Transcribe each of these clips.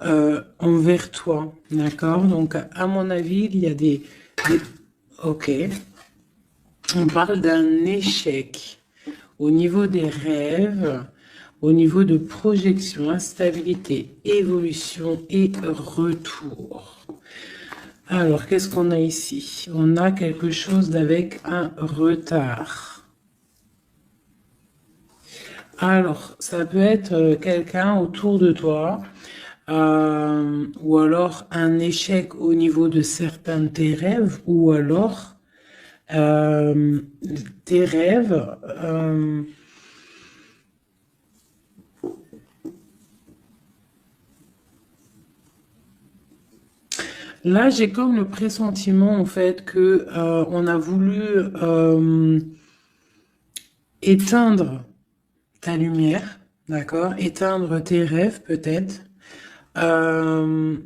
envers toi, d'accord? Donc, à mon avis, il y a Ok, on parle d'un échec au niveau des rêves, au niveau de projection, instabilité, évolution et retour. Alors, qu'est-ce qu'on a ici? On a quelque chose avec un retard. Alors, ça peut être quelqu'un autour de toi, ou alors un échec au niveau de certains de tes rêves, ou alors euh, tes rêves. Là, j'ai comme le pressentiment en fait que on a voulu éteindre ta lumière, d'accord? Éteindre tes rêves peut-être. Euh,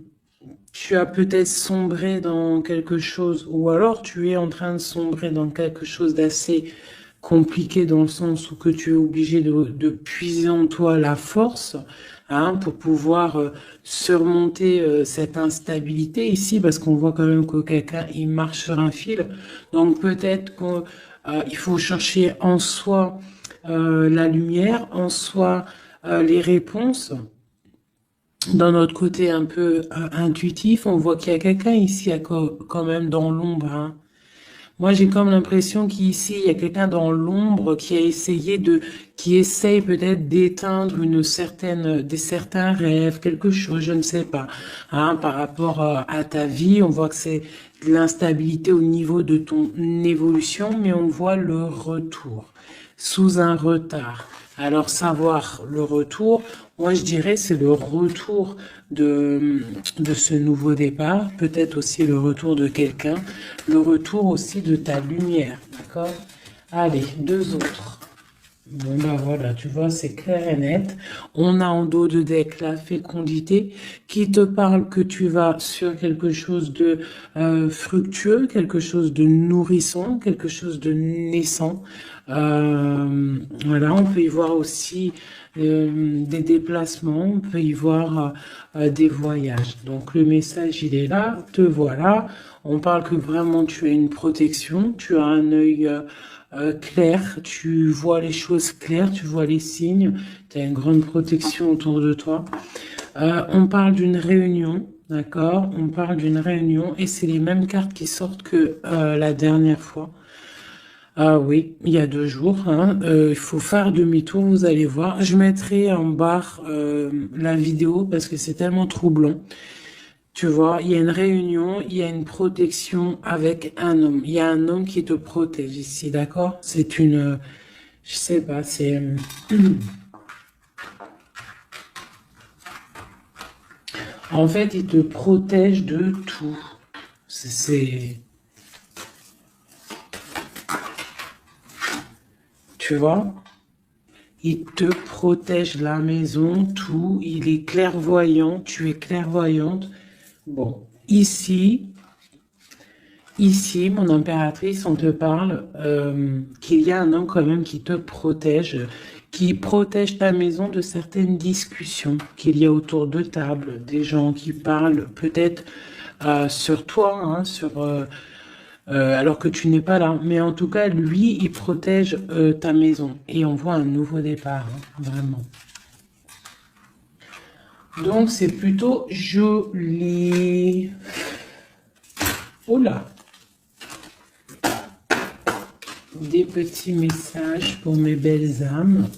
Tu as peut-être sombré dans quelque chose, ou alors tu es en train de sombrer dans quelque chose d'assez compliqué dans le sens où que tu es obligé de puiser en toi la force, hein, pour pouvoir surmonter cette instabilité ici, parce qu'on voit quand même que quelqu'un il marche sur un fil. Donc peut-être qu'il faut chercher en soi la lumière, en soi les réponses. Dans notre côté un peu intuitif, on voit qu'il y a quelqu'un ici quand même dans l'ombre, hein. Moi, j'ai comme l'impression qu'ici, il y a quelqu'un dans l'ombre qui a essayé qui essaye peut-être d'éteindre certains rêves, quelque chose, je ne sais pas, hein, par rapport à ta vie. On voit que c'est de l'instabilité au niveau de ton évolution, mais on voit le retour sous un retard. Alors, savoir le retour, moi je dirais c'est le retour de ce nouveau départ, peut-être aussi le retour de quelqu'un, le retour aussi de ta lumière, d'accord? Allez, deux autres. Bon bah voilà, tu vois, c'est clair et net. On a en dos de deck la fécondité qui te parle que tu vas sur quelque chose de fructueux, quelque chose de nourrissant, quelque chose de naissant. Voilà, on peut y voir aussi des déplacements, on peut y voir des voyages. Donc le message, il est là, te voilà. On parle que vraiment tu as une protection, tu as un œil clair, tu vois les choses claires, tu vois les signes, tu as une grande protection autour de toi. On parle d'une réunion, d'accord? On parle d'une réunion et c'est les mêmes cartes qui sortent que la dernière fois. Ah oui, il y a 2 jours, hein. Il faut faire demi-tour, vous allez voir. Je mettrai en barre la vidéo parce que c'est tellement troublant. Tu vois, il y a une réunion, il y a une protection avec un homme. Il y a un homme qui te protège ici, d'accord? Je sais pas, en fait, il te protège de tout. C'est, tu vois? Il te protège la maison, tout. Il est clairvoyant, tu es clairvoyante. Bon, ici, mon impératrice, on te parle qu'il y a un homme quand même qui te protège, qui protège ta maison de certaines discussions qu'il y a autour de table, des gens qui parlent peut-être sur toi, hein, alors que tu n'es pas là. Mais en tout cas, lui, il protège ta maison. Et on voit un nouveau départ, hein, vraiment. Donc, c'est plutôt joli. Oula! Des petits messages pour mes belles âmes.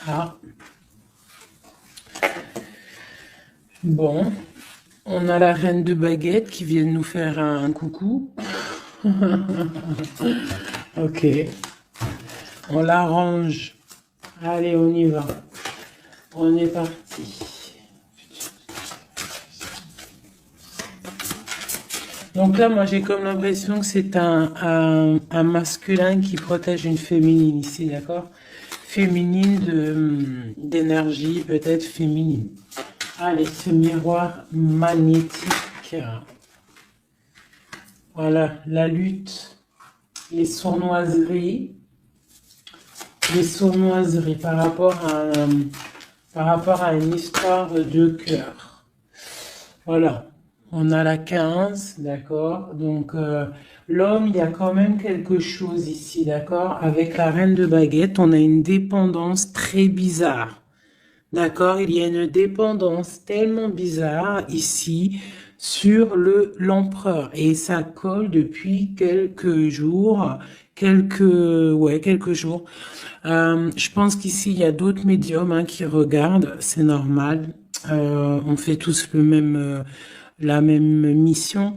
Ah. Bon. On a la reine de baguette qui vient nous faire un coucou. Ok. On l'arrange. Allez, on y va. On est parti. Donc là, moi, j'ai comme l'impression que c'est un masculin qui protège une féminine ici, d'accord? Féminine d'énergie, peut-être féminine. Allez, ce miroir magnétique. Voilà, la lutte, les sournoiseries. Les sournoiseries par rapport à une histoire de cœur. Voilà, on a la 15, d'accord? Donc, l'homme, il y a quand même quelque chose ici, d'accord? Avec la reine de baguette, on a une dépendance très bizarre, d'accord? Il y a une dépendance tellement bizarre ici sur l'empereur et ça colle depuis quelques jours, quelques jours. Je pense qu'ici, il y a d'autres médiums hein, qui regardent, c'est normal. On fait tous la même mission.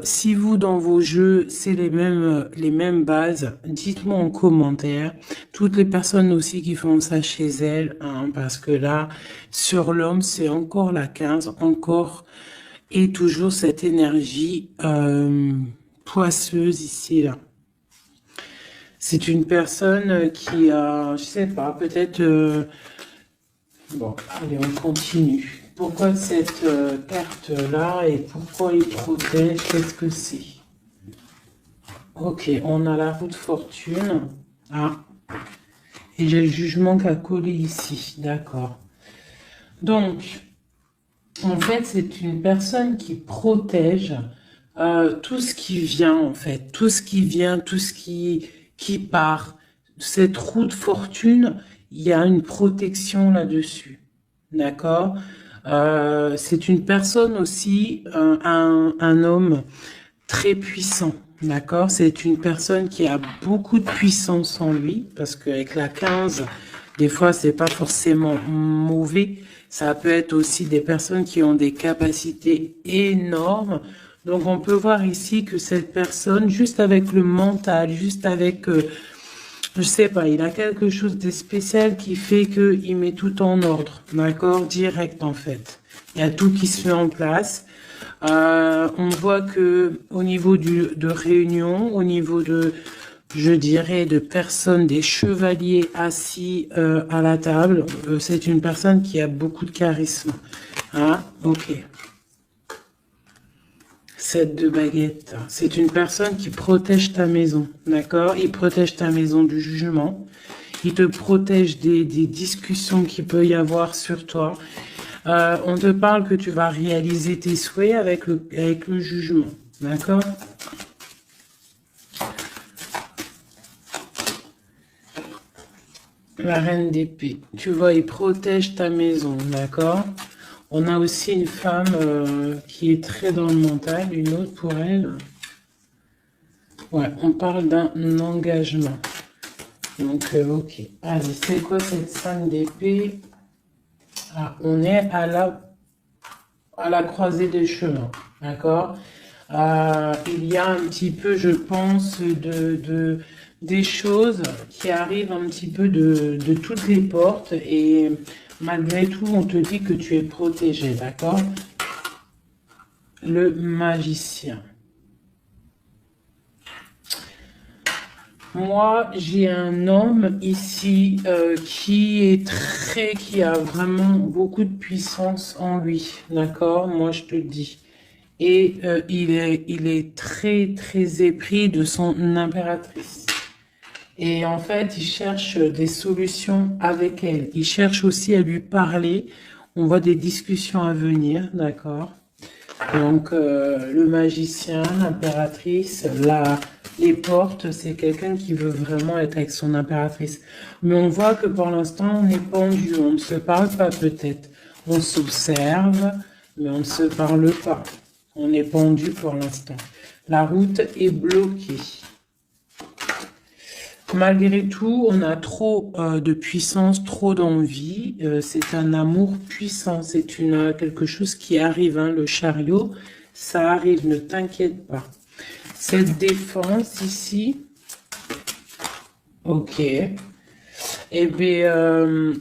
Si vous, dans vos jeux, c'est les mêmes bases, dites-moi en commentaire. Toutes les personnes aussi qui font ça chez elles, hein, parce que là, sur l'homme, c'est encore la 15, encore et toujours cette énergie poisseuse ici, là. C'est une personne qui a, je sais pas, peut-être... bon, allez, on continue. Pourquoi cette carte-là et pourquoi il protège? Qu'est-ce que c'est? Ok, on a la roue de fortune. Ah, et j'ai le jugement qui a collé ici. D'accord. Donc, en fait, c'est une personne qui protège tout ce qui vient, en fait. Tout ce qui vient, tout ce qui part. Cette roue de fortune, il y a une protection là-dessus. D'accord? C'est une personne aussi, un homme très puissant. D'accord? C'est une personne qui a beaucoup de puissance en lui, parce qu'avec la 15, des fois, c'est pas forcément mauvais. Ça peut être aussi des personnes qui ont des capacités énormes. Donc, on peut voir ici que cette personne, juste avec le mental, juste avec, je sais pas, il a quelque chose de spécial qui fait qu'il met tout en ordre. D'accord? Direct, en fait. Il y a tout qui se met en place. On voit que au niveau de réunion, au niveau de, je dirais, de personnes, des chevaliers assis à la table, c'est une personne qui a beaucoup de charisme. Ah, ok. 7 de baguette. C'est une personne qui protège ta maison, d'accord? Il protège ta maison du jugement. Il te protège des discussions qu'il peut y avoir sur toi. On te parle que tu vas réaliser tes souhaits avec le jugement. D'accord? La reine d'épée. Tu vois, il protège ta maison. D'accord? On a aussi une femme qui est très dans le mental. Une autre pour elle. Ouais, on parle d'un engagement. Donc, ok. Allez, c'est quoi cette 5 d'épée? Ah, on est à la croisée des chemins, d'accord? Il y a un petit peu, je pense, des choses qui arrivent un petit peu de toutes les portes et malgré tout, on te dit que tu es protégé, d'accord? Le magicien. Moi, j'ai un homme ici qui a vraiment beaucoup de puissance en lui, d'accord? Moi, je te le dis. Et il est très, très épris de son impératrice. Et en fait, il cherche des solutions avec elle. Il cherche aussi à lui parler. On voit des discussions à venir, d'accord? Donc, le magicien, l'impératrice, les portes, c'est quelqu'un qui veut vraiment être avec son impératrice. Mais on voit que pour l'instant, on est pendu. On ne se parle pas peut-être. On s'observe, mais on ne se parle pas. On est pendu pour l'instant. La route est bloquée. Malgré tout, on a trop de puissance, trop d'envie. C'est un amour puissant. C'est quelque chose qui arrive. Hein, le chariot, ça arrive. Ne t'inquiète pas. Cette défense ici, ok. Eh bien,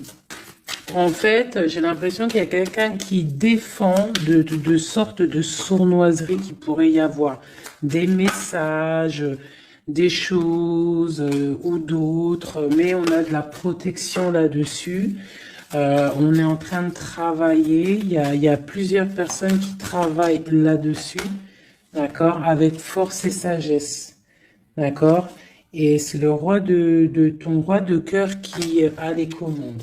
en fait, j'ai l'impression qu'il y a quelqu'un qui défend de sortes de sournoiseries qu'il pourrait y avoir. Des messages, des choses ou d'autres, mais on a de la protection là-dessus. On est en train de travailler. Il y a plusieurs personnes qui travaillent là-dessus, d'accord, avec force et sagesse, d'accord. Et c'est le roi ton roi de cœur qui a les commandes.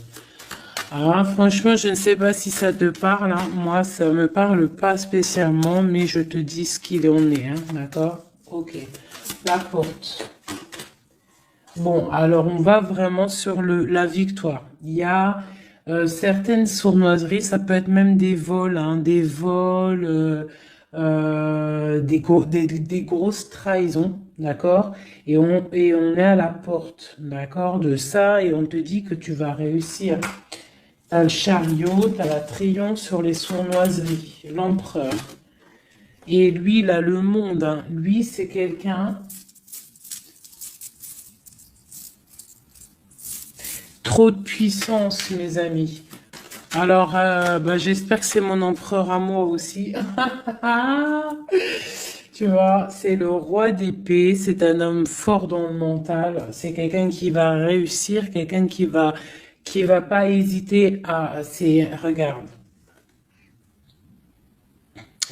Ah, franchement, je ne sais pas si ça te parle, hein. Moi, ça me parle pas spécialement, mais je te dis ce qu'il en est, hein, d'accord? Ok. La porte. Bon, alors on va vraiment sur la victoire. Il y a certaines sournoiseries, ça peut être même des vols, hein, des vols, des grosses trahisons, d'accord? Et on est à la porte, d'accord, de ça, et on te dit que tu vas réussir. T'as le chariot, t'as la triomphe sur les sournoiseries, l'empereur. Et lui, il a le monde, hein. Lui, c'est quelqu'un. Trop de puissance, mes amis. Alors, bah, j'espère que c'est mon empereur à moi aussi. Tu vois, c'est le roi d'épée, c'est un homme fort dans le mental, c'est quelqu'un qui va réussir, quelqu'un qui va pas hésiter regarde,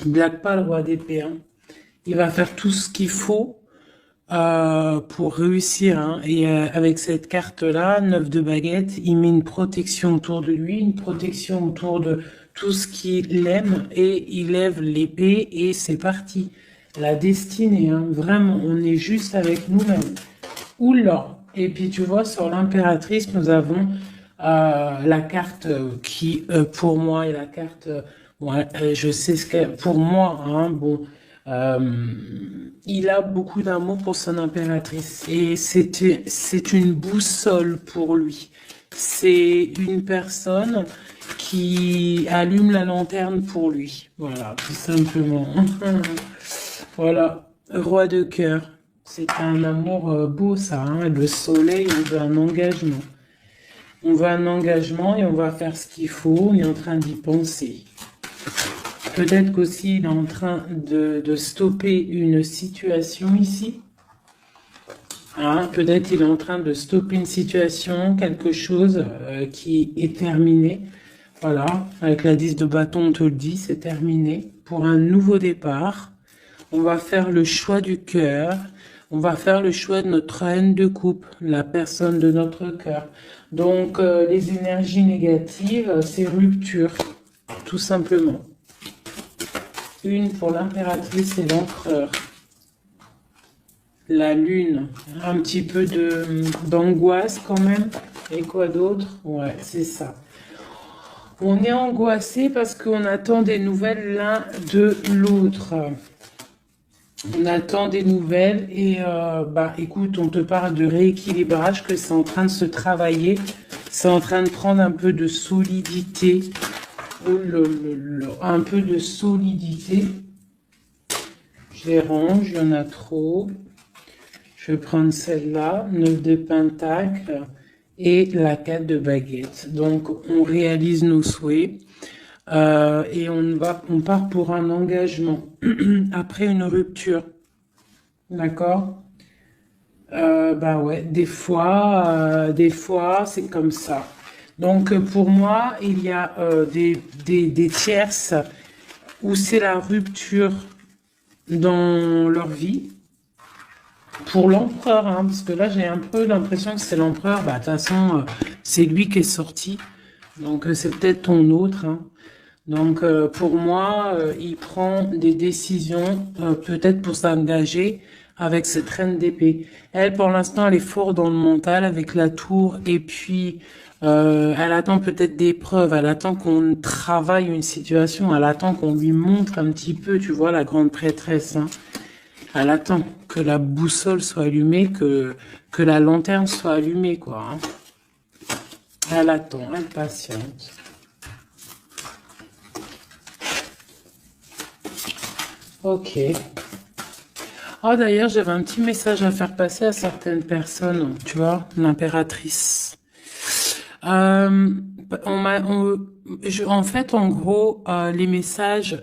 blague pas le roi d'épée, hein. Il va faire tout ce qu'il faut pour réussir, hein. Et avec cette carte-là, 9 de baguette, il met une protection autour de lui, une protection autour de tout ce qu'il aime, et il lève l'épée, et c'est parti. La destinée, hein, vraiment, on est juste avec nous-mêmes. Oula! Et puis tu vois, sur l'impératrice, nous avons la carte qui, pour moi, est la carte. Ouais, je sais ce que pour moi, hein, bon, il a beaucoup d'amour pour son impératrice et c'est une boussole pour lui. C'est une personne qui allume la lanterne pour lui. Voilà, tout simplement. Voilà, roi de cœur. C'est un amour beau, ça, hein. Le soleil, on veut un engagement. On veut un engagement et on va faire ce qu'il faut. On est en train d'y penser. Peut-être qu'aussi il est en train de stopper une situation ici. Hein, peut-être il est en train de stopper une situation, quelque chose qui est terminé. Voilà, avec la 10 de bâton, on te le dit, c'est terminé. Pour un nouveau départ, on va faire le choix du cœur. On va faire le choix de notre reine de coupe, la personne de notre cœur. Donc, les énergies négatives, c'est rupture, tout simplement. Une pour l'impératrice et l'empereur. La lune, un petit peu d'angoisse quand même. Et quoi d'autre? Ouais, c'est ça. On est angoissé parce qu'on attend des nouvelles l'un de l'autre. On attend des nouvelles et bah écoute, on te parle de rééquilibrage, que c'est en train de se travailler, c'est en train de prendre un peu de solidité. Oh un peu de solidité. Je les range, il y en a trop. Je vais prendre celle-là, 9 de pentacle et la 4 de baguette. Donc on réalise nos souhaits. Et on part pour un engagement après une rupture, d'accord? Bah ouais, des fois, c'est comme ça. Donc pour moi, il y a des tierces où c'est la rupture dans leur vie. Pour l'empereur, hein, parce que là j'ai un peu l'impression que c'est l'empereur. Bah de toute façon, c'est lui qui est sorti. Donc c'est peut-être ton autre, hein. Donc pour moi, il prend des décisions peut-être pour s'engager avec cette reine d'épée. Elle, pour l'instant, elle est forte dans le mental avec la tour et puis elle attend peut-être des preuves, elle attend qu'on travaille une situation, elle attend qu'on lui montre un petit peu, tu vois, la grande prêtresse, hein. Elle attend que la boussole soit allumée, que la lanterne soit allumée, quoi, hein. Elle attend, elle patiente. Ok. Oh, d'ailleurs, j'avais un petit message à faire passer à certaines personnes, tu vois, l'impératrice. Euh, en fait, en gros, les messages,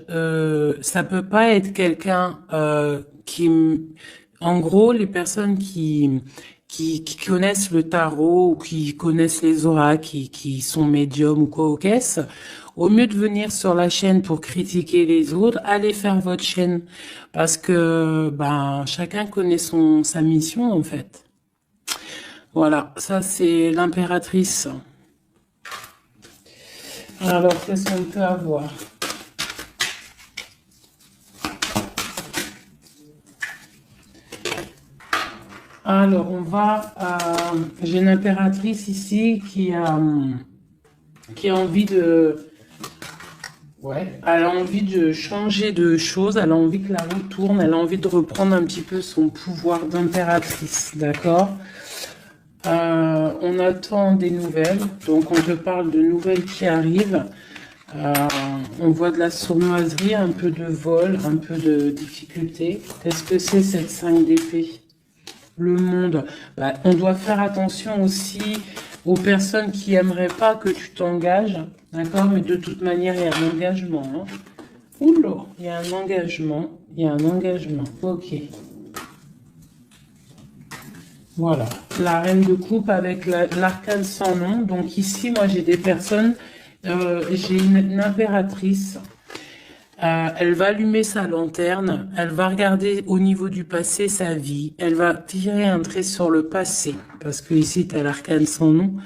ça peut pas être quelqu'un en gros, les personnes qui connaissent le tarot ou qui connaissent les oracles, qui sont médiums ou quoi aux caisses, au mieux de venir sur la chaîne pour critiquer les autres, allez faire votre chaîne parce que ben chacun connaît sa mission en fait. Voilà, ça c'est l'impératrice. Alors, qu'est-ce qu'on peut avoir? Alors, on va... j'ai une impératrice ici qui a envie de... Ouais, elle a envie de changer de choses, elle a envie que la roue tourne, elle a envie de reprendre un petit peu son pouvoir d'impératrice, d'accord? On attend des nouvelles, donc on te parle de nouvelles qui arrivent. On voit de la sournoiserie, un peu de vol, un peu de difficulté. Qu'est-ce que c'est cette 5 d'épée? Le monde. Bah, on doit faire attention aussi aux personnes qui aimeraient pas que tu t'engages, d'accord? Mais de toute manière, il y a un engagement. Hein. Oula, il y a un engagement. Il y a un engagement. Ok. Voilà. La reine de coupe avec l'arcane sans nom. Donc ici, moi, j'ai des personnes. J'ai une impératrice. Elle va allumer sa lanterne, elle va regarder au niveau du passé sa vie, elle va tirer un trait sur le passé, parce que ici tu as l'arcane sans nom,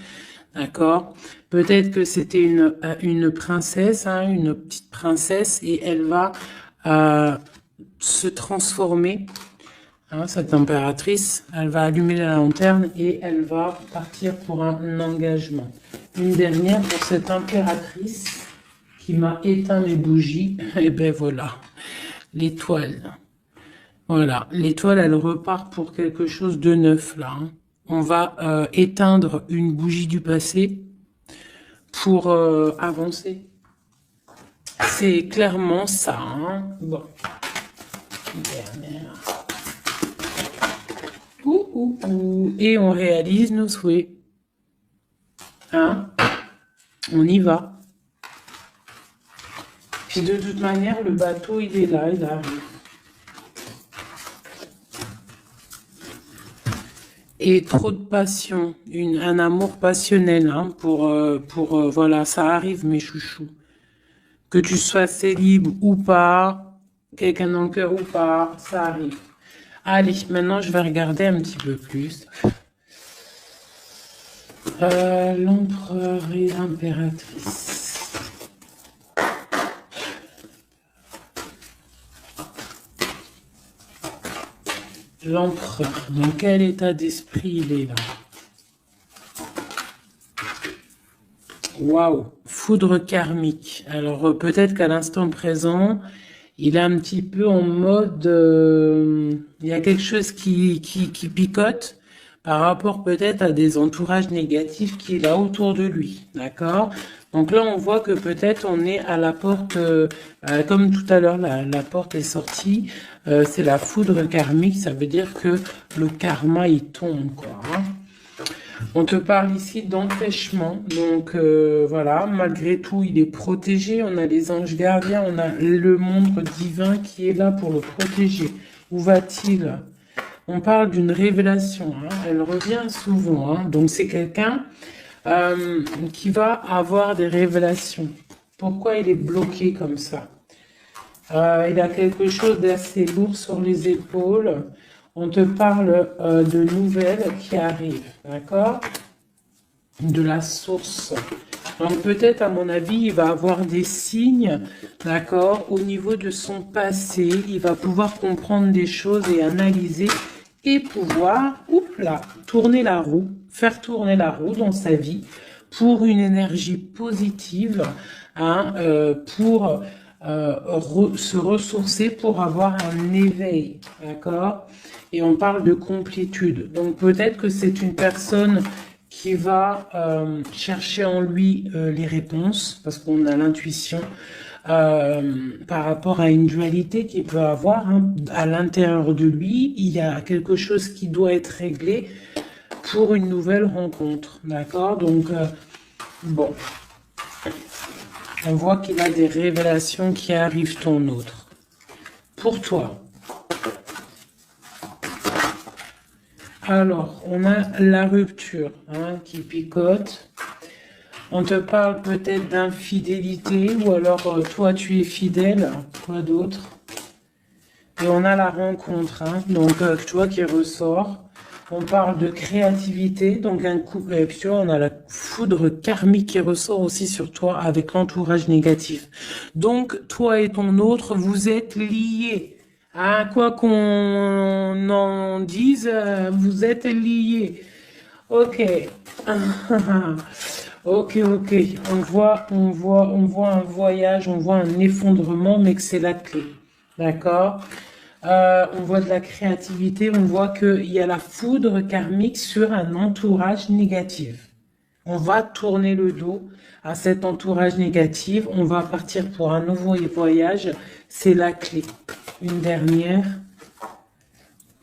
d'accord? Peut-être que c'était une princesse, hein, une petite princesse, et elle va se transformer, hein, cette impératrice, elle va allumer la lanterne et elle va partir pour un engagement. Une dernière pour cette impératrice qui m'a éteint mes bougies, et ben voilà, l'étoile. Voilà, l'étoile, elle repart pour quelque chose de neuf là. Hein. On va éteindre une bougie du passé pour avancer. C'est clairement ça. Hein. Bon. Dernière. Et on réalise nos souhaits. Hein? On y va. Puis de toute manière, le bateau, il est là, il arrive. Et trop de passion, un amour passionnel, hein, voilà, ça arrive mes chouchous. Que tu sois célib ou pas, quelqu'un dans le cœur ou pas, ça arrive. Allez, maintenant je vais regarder un petit peu plus. L'empereur et l'impératrice. L'empereur, dans quel état d'esprit il est là? Waouh, foudre karmique. Alors peut-être qu'à l'instant présent, il est un petit peu en mode... il y a quelque chose qui picote par rapport peut-être à des entourages négatifs qu'il a autour de lui. D'accord? Donc là, on voit que peut-être on est à la porte, comme tout à l'heure, la porte est sortie. C'est la foudre karmique, ça veut dire que le karma, il tombe, quoi. Hein. On te parle ici d'empêchement, donc voilà, malgré tout, il est protégé. On a les anges gardiens, on a le monde divin qui est là pour le protéger. Où va-t-il? On parle d'une révélation, hein. Elle revient souvent, hein. Donc c'est quelqu'un qui va avoir des révélations. Pourquoi il est bloqué comme ça? Il a quelque chose d'assez lourd sur les épaules. On te parle de nouvelles qui arrivent, d'accord? De la source. Donc peut-être, à mon avis, il va avoir des signes, d'accord? Au niveau de son passé, il va pouvoir comprendre des choses et analyser et pouvoir, tourner la roue, faire tourner la roue dans sa vie pour une énergie positive, hein, pour se ressourcer, pour avoir un éveil, d'accord? Et on parle de complétude. Donc peut-être que c'est une personne qui va chercher en lui les réponses, parce qu'on a l'intuition par rapport à une dualité qu'il peut avoir, hein. À l'intérieur de lui, il y a quelque chose qui doit être réglé pour une nouvelle rencontre, d'accord? Donc, bon, on voit qu'il a des révélations qui arrivent ton autre. Pour toi. Alors, on a la rupture, hein, qui picote. On te parle peut-être d'infidélité, ou alors toi tu es fidèle, quoi d'autre? Et on a la rencontre, hein, donc tu vois qui ressort. On parle de créativité, donc un couple, et puis tu vois, on a la foudre karmique qui ressort aussi sur toi avec l'entourage négatif. Donc, toi et ton autre, vous êtes liés. À quoi qu'on en dise, vous êtes liés. Ok. Ok, ok. On voit un voyage, on voit un effondrement, mais que c'est la clé. D'accord? On voit de la créativité, on voit qu'il y a la foudre karmique sur un entourage négatif. On va tourner le dos à cet entourage négatif. On va partir pour un nouveau voyage. C'est la clé. Une dernière.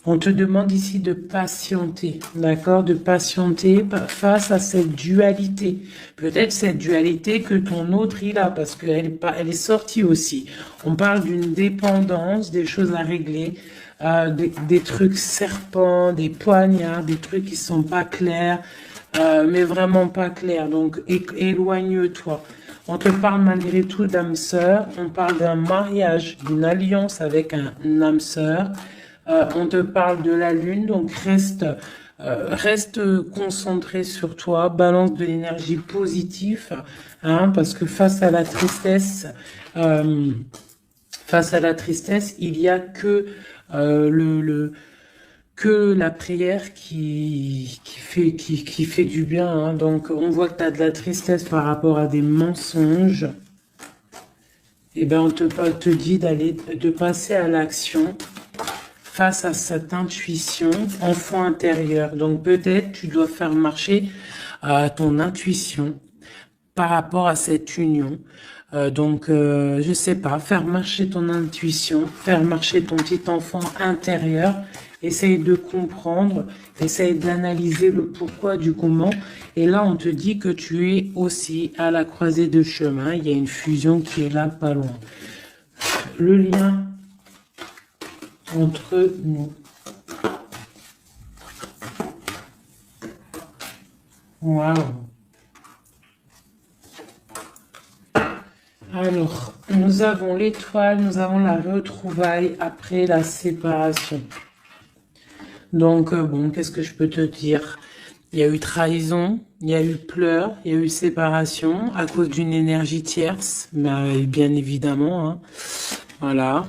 On te demande ici de patienter, d'accord? De patienter face à cette dualité. Peut-être cette dualité que ton autre il a, parce elle est sortie aussi. On parle d'une dépendance, des choses à régler, des trucs serpents, des poignards, des trucs qui sont pas clairs, mais vraiment pas clairs. Donc éloigne-toi. On te parle malgré tout d'âme sœur. On parle d'un mariage, d'une alliance avec un âme sœur. On te parle de la lune, donc reste concentré sur toi, balance de l'énergie positive, hein, parce que euh, face à la tristesse, il y a que que la prière qui fait du bien, hein. Donc on voit que tu as de la tristesse par rapport à des mensonges. Et ben on te dit de passer à l'action face à cette intuition, enfant intérieur. Donc peut-être tu dois faire marcher ton intuition par rapport à cette union. Je sais pas, faire marcher ton intuition, faire marcher ton petit enfant intérieur, essaye de comprendre, essaye d'analyser le pourquoi du comment. Et là, on te dit que tu es aussi à la croisée de chemin. Il y a une fusion qui est là, pas loin. Le lien entre nous. Waouh. Alors, nous avons l'étoile, nous avons la retrouvaille après la séparation. Donc, bon, qu'est-ce que je peux te dire? Il y a eu trahison, il y a eu pleurs, il y a eu séparation à cause d'une énergie tierce, bien évidemment, hein. Voilà.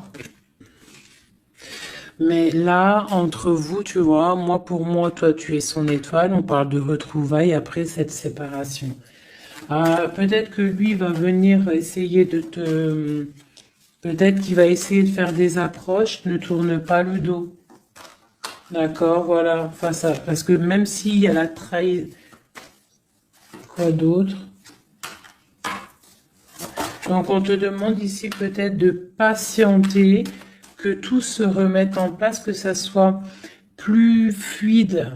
Mais là, entre vous, tu vois, moi pour moi, toi tu es son étoile, on parle de retrouvailles après cette séparation. Peut-être que lui va venir essayer de te... Peut-être qu'il va essayer de faire des approches, ne tourne pas le dos. D'accord, voilà, face à... Parce que même s'il y a la trahison... Quoi d'autre? Donc on te demande ici peut-être de patienter, que tout se remette en place, que ça soit plus fluide.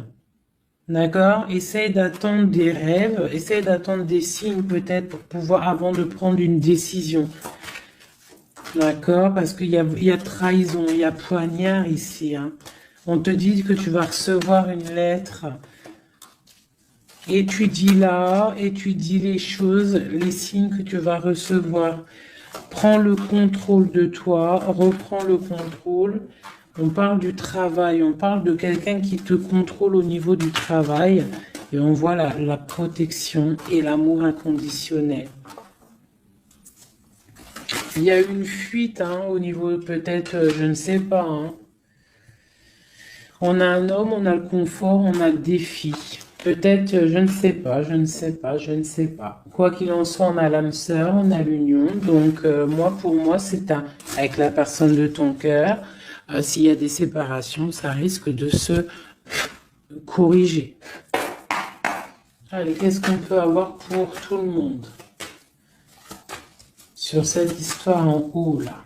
D'accord? Essaye d'attendre des rêves, essaye d'attendre des signes peut-être pour pouvoir, avant de prendre une décision. D'accord? Parce qu'il y a trahison, il y a poignard ici, hein. On te dit que tu vas recevoir une lettre. Étudie-la, étudie les choses, les signes que tu vas recevoir. Prends le contrôle de toi, reprends le contrôle. On parle du travail, on parle de quelqu'un qui te contrôle au niveau du travail. Et on voit la protection et l'amour inconditionnel. Il y a une fuite, hein, au niveau peut-être, je ne sais pas, hein. On a un homme, on a le confort, on a le défi. Peut-être, je ne sais pas, je ne sais pas, je ne sais pas. Quoi qu'il en soit, on a l'âme sœur, on a l'union. Donc, pour moi, c'est avec la personne de ton cœur. S'il y a des séparations, ça risque de se corriger. Allez, qu'est-ce qu'on peut avoir pour tout le monde sur cette histoire en haut, là?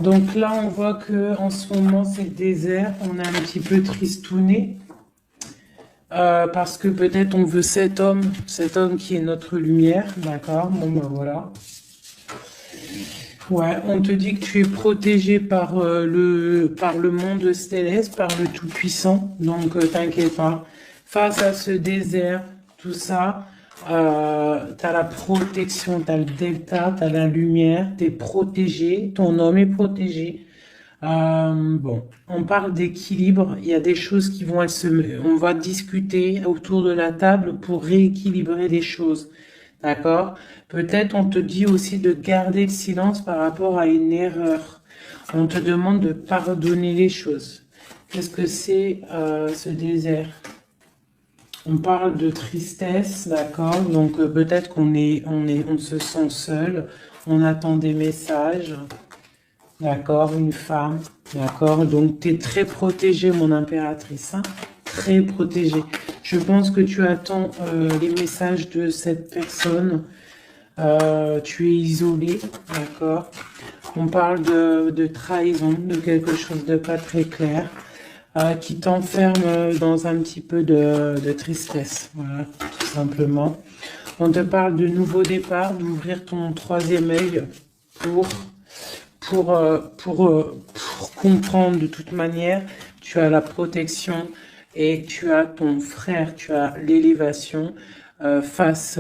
Donc là, on voit que en ce moment, c'est le désert. On est un petit peu tristouné. Parce que peut-être on veut cet homme qui est notre lumière. D'accord? Bon, ben voilà. Ouais, on te dit que tu es protégé par le monde céleste, par le Tout-Puissant. Donc, t'inquiète pas. Face à ce désert, tout ça, t'as la protection, t'as le delta, t'as la lumière, t'es protégé, ton homme est protégé. Bon, on parle d'équilibre. Il y a des choses qui vont on va discuter autour de la table pour rééquilibrer les choses. D'accord? Peut-être on te dit aussi de garder le silence par rapport à une erreur. On te demande de pardonner les choses. Qu'est-ce que c'est ce désert? On parle de tristesse, d'accord? Donc peut-être on se sent seul. On attend des messages. D'accord, une femme, d'accord. Donc, tu es très protégée, mon impératrice, hein, très protégée. Je pense que tu attends les messages de cette personne. Tu es isolée, d'accord. On parle de trahison, de quelque chose de pas très clair, qui t'enferme dans un petit peu de tristesse, voilà, tout simplement. On te parle de nouveau départ, d'ouvrir ton troisième œil pour pour comprendre de toute manière, tu as la protection et tu as ton frère, tu as l'élévation face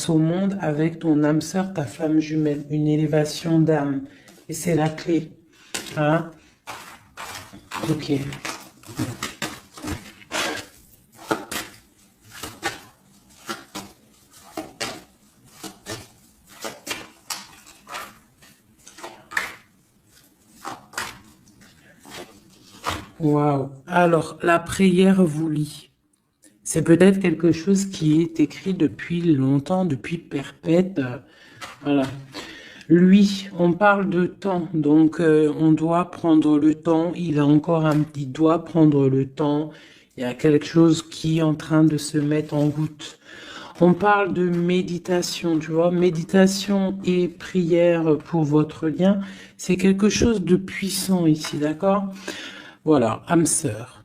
au monde avec ton âme sœur, ta flamme jumelle, une élévation d'âme. Et c'est la clé. Hein? Ok. Waouh. Alors, la prière vous lie. C'est peut-être quelque chose qui est écrit depuis longtemps, depuis perpète. Voilà. Lui, on parle de temps, donc on doit prendre le temps. Il doit prendre le temps. Il y a quelque chose qui est en train de se mettre en route. On parle de méditation, tu vois, méditation et prière pour votre lien, c'est quelque chose de puissant ici, d'accord? Voilà, âme sœur.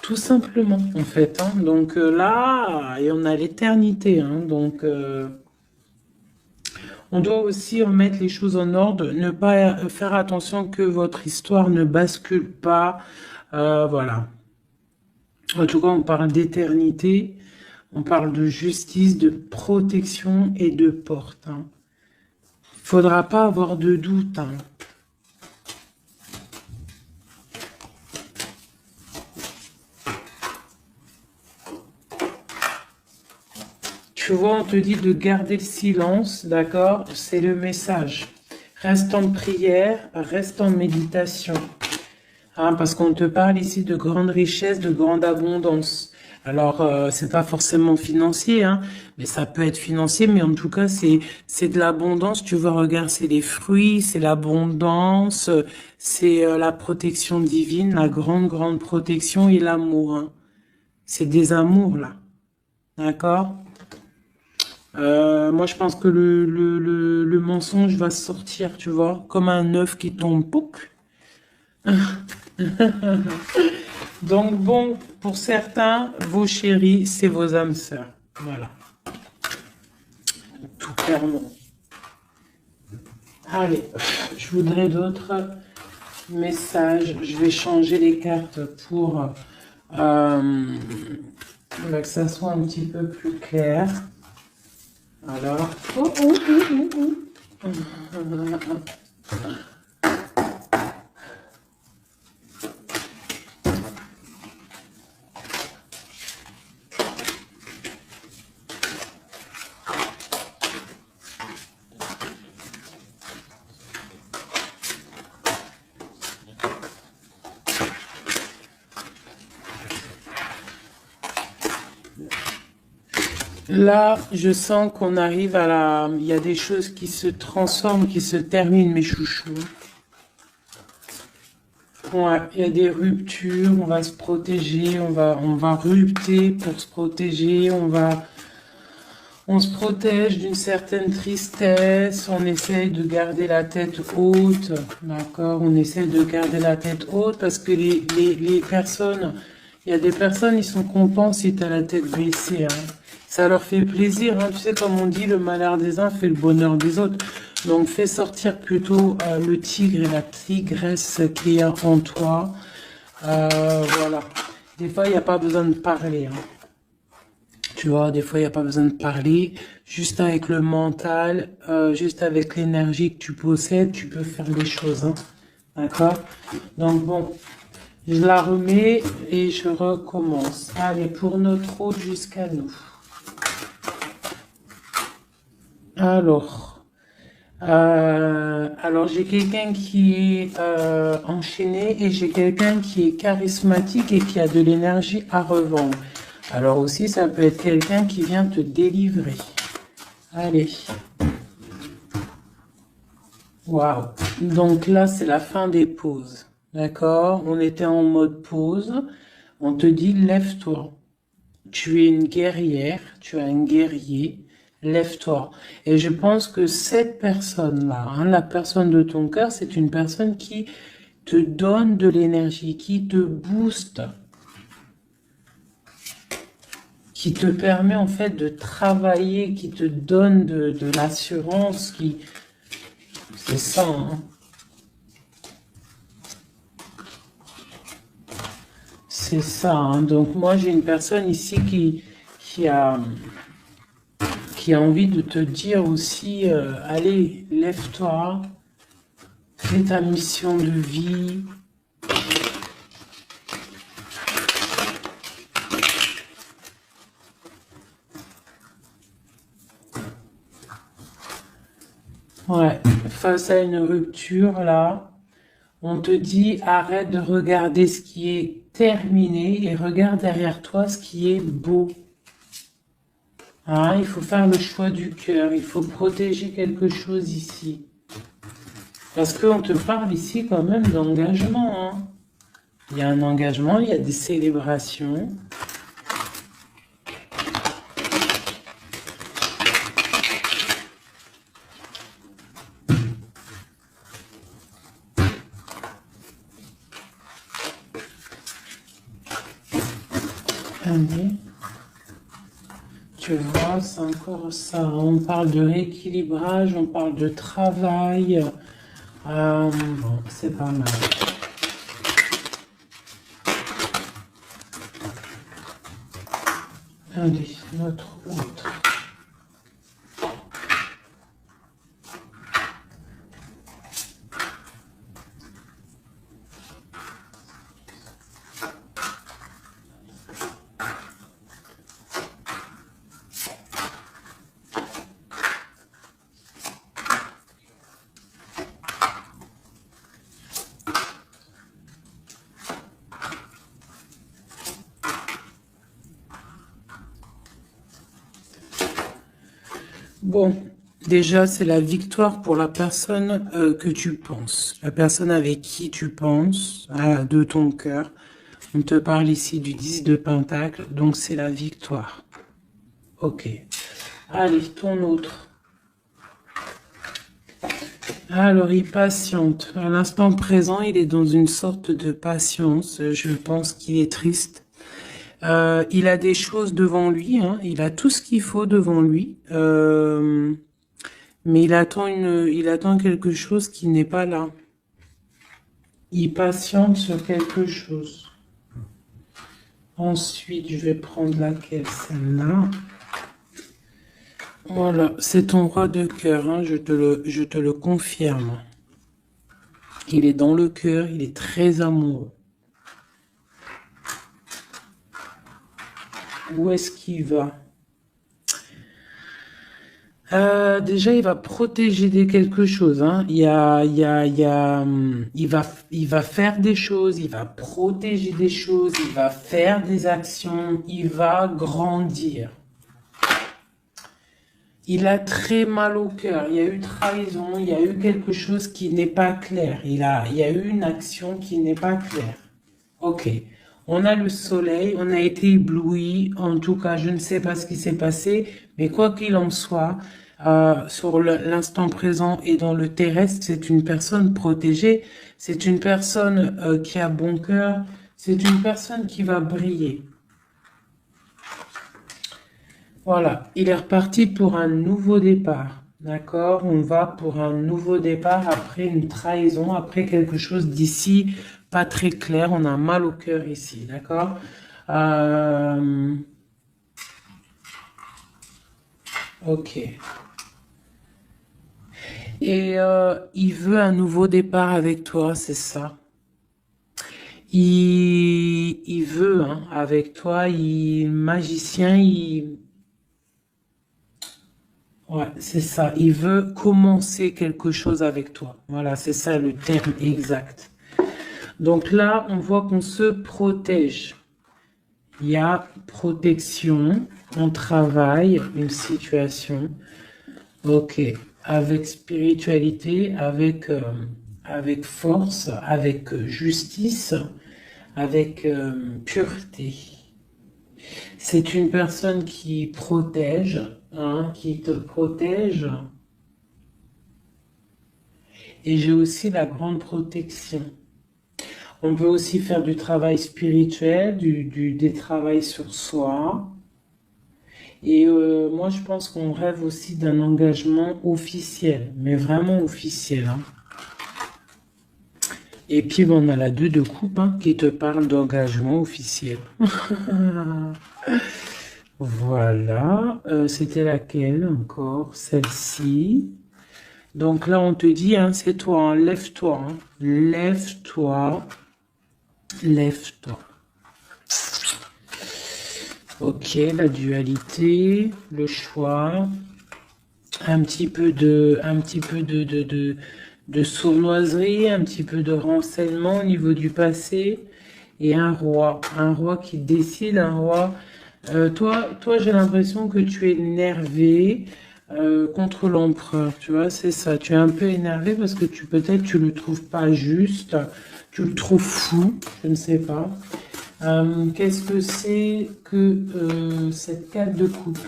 Tout simplement, en fait. Hein. Donc là, et on a l'éternité. Hein. Donc, on doit aussi remettre les choses en ordre, ne pas faire attention que votre histoire ne bascule pas. Voilà. En tout cas, on parle d'éternité, on parle de justice, de protection et de porte. Hein. Faudra pas avoir de doute. Hein. Tu vois, on te dit de garder le silence, d'accord? C'est le message. Reste en prière, reste en méditation. Hein, parce qu'on te parle ici de grande richesse, de grande abondance. Alors, c'est pas forcément financier, hein, mais ça peut être financier, mais en tout cas, c'est de l'abondance. Tu vois, regarde, c'est les fruits, c'est l'abondance, c'est la protection divine, la grande protection et l'amour. Hein. C'est des amours, là. D'accord? Moi, je pense que le mensonge va sortir, tu vois, comme un œuf qui tombe. Pouc. Donc, bon, pour certains, vos chéris, c'est vos âmes sœurs. Voilà. Tout clairement. Allez, je voudrais d'autres messages. Je vais changer les cartes pour que ça soit un petit peu plus clair. Alors, là, je sens qu'on arrive à la... Il y a des choses qui se transforment, qui se terminent, mes chouchous. Ouais, il y a des ruptures, on va se protéger, on va rupter pour se protéger, on se protège d'une certaine tristesse, on essaye de garder la tête haute, d'accord? On essaye de garder la tête haute parce que les personnes, il y a des personnes, ils sont contents si tu as la tête baissée, hein. Ça leur fait plaisir, hein. Tu sais, comme on dit, le malheur des uns fait le bonheur des autres. Donc, fais sortir plutôt le tigre et la tigresse qui est en toi. Voilà. Des fois, il n'y a pas besoin de parler, hein. Tu vois, des fois, il n'y a pas besoin de parler. Juste avec le mental, juste avec l'énergie que tu possèdes, tu peux faire des choses, hein. D'accord? Donc, bon, je la remets et je recommence. Allez, pour notre hôte jusqu'à nous. Alors j'ai quelqu'un qui est enchaîné et j'ai quelqu'un qui est charismatique et qui a de l'énergie à revendre. Alors aussi, ça peut être quelqu'un qui vient te délivrer. Allez. Waouh. Donc là, c'est la fin des pauses. D'accord? On était en mode pause. On te dit, lève-toi. Tu es une guerrière, tu es un guerrier, lève-toi. Et je pense que cette personne-là, hein, la personne de ton cœur, c'est une personne qui te donne de l'énergie, qui te booste, qui te permet en fait de travailler, qui te donne de l'assurance, qui... C'est ça, hein. C'est ça, hein. Donc moi j'ai une personne ici qui a envie de te dire aussi, allez, lève-toi, fais ta mission de vie. Ouais, face à une rupture, là, on te dit, arrête de regarder ce qui est terminé et regarde derrière toi ce qui est beau. Hein, il faut faire le choix du cœur, il faut protéger quelque chose ici. Parce qu'on te parle ici quand même d'engagement, hein. Il y a un engagement, il y a des célébrations. Allez. Tu vois, c'est encore ça. On parle de rééquilibrage, on parle de travail. Bon, c'est pas mal. Allez, notre autre. Bon, déjà, c'est la victoire pour la personne que tu penses. La personne avec qui tu penses, de ton cœur. On te parle ici du 10 de Pentacle, donc c'est la victoire. Ok. Allez, ton autre. Alors, il patiente. À l'instant présent, il est dans une sorte de patience. Je pense qu'il est triste. Il a des choses devant lui, hein. Il a tout ce qu'il faut devant lui. Mais il attend quelque chose qui n'est pas là. Il patiente sur quelque chose. Ensuite, je vais prendre laquelle, celle-là. Voilà, c'est ton roi de cœur, hein, je te le confirme. Il est dans le cœur, il est très amoureux. Où est-ce qu'il va? Déjà, il va protéger quelque chose, hein. Il va faire des choses, il va protéger des choses, il va faire des actions, il va grandir. Il a très mal au cœur, il y a eu trahison, il y a eu quelque chose qui n'est pas clair, il y a eu une action qui n'est pas claire. Ok, on a le soleil, on a été ébloui, en tout cas, je ne sais pas ce qui s'est passé, mais quoi qu'il en soit, sur l'instant présent et dans le terrestre, c'est une personne protégée, c'est une personne qui a bon cœur, c'est une personne qui va briller. Voilà, il est reparti pour un nouveau départ. D'accord? On va pour un nouveau départ après une trahison, après quelque chose d'ici pas très clair. On a mal au cœur ici. D'accord? Euh, ok. Et il veut un nouveau départ avec toi, c'est ça? Il veut hein, avec toi, magicien, ouais, c'est ça. Il veut commencer quelque chose avec toi. Voilà, c'est ça le terme exact. Donc là, on voit qu'on se protège. Il y a protection, on travaille une situation. Ok, avec spiritualité, avec force, avec justice, avec pureté. C'est une personne qui protège, hein, qui te protège. Et j'ai aussi la grande protection. On peut aussi faire du travail spirituel, des travails sur soi. Et moi, je pense qu'on rêve aussi d'un engagement officiel, mais vraiment officiel. Hein. Et puis, bon, on a la 2 de coupe hein, qui te parle d'engagement officiel. Voilà. C'était laquelle encore? Celle-ci. Donc là, on te dit, hein, c'est toi, hein, lève-toi. Hein. Lève-toi. Lève-toi. Ok, la dualité, le choix, un petit peu de sournoiserie, un petit peu de renseignement au niveau du passé, et un roi qui décide, un roi. Toi, j'ai l'impression que tu es énervé contre l'empereur, tu vois, c'est ça. Tu es un peu énervé parce que peut-être tu le trouves pas juste, tu le trouves fou, je ne sais pas. Qu'est-ce que c'est que cette 4 de coupe?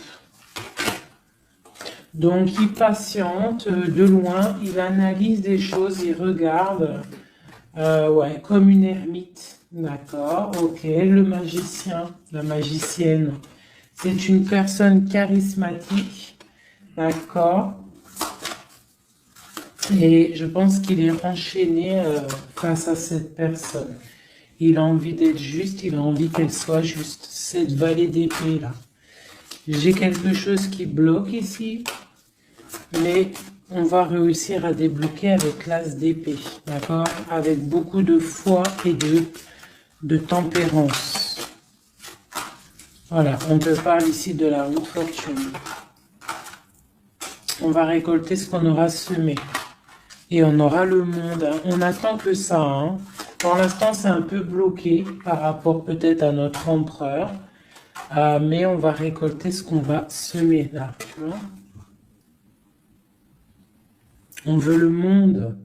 Donc, il patiente de loin, il analyse des choses, il regarde, ouais, comme une ermite. D'accord, ok. Le magicien, la magicienne, c'est une personne charismatique. D'accord. Et je pense qu'il est enchaîné face à cette personne. Il a envie d'être juste, il a envie qu'elle soit juste. Cette vallée d'épée là. J'ai quelque chose qui bloque ici, mais on va réussir à débloquer avec l'as d'épée, d'accord? Avec beaucoup de foi et de tempérance. Voilà, on te parle ici de la haute fortune. On va récolter ce qu'on aura semé. Et on aura le monde. Hein. On attend que ça. Hein. Pour l'instant, c'est un peu bloqué par rapport peut-être à notre empereur. Mais on va récolter ce qu'on va semer là. Tu vois? On veut le monde.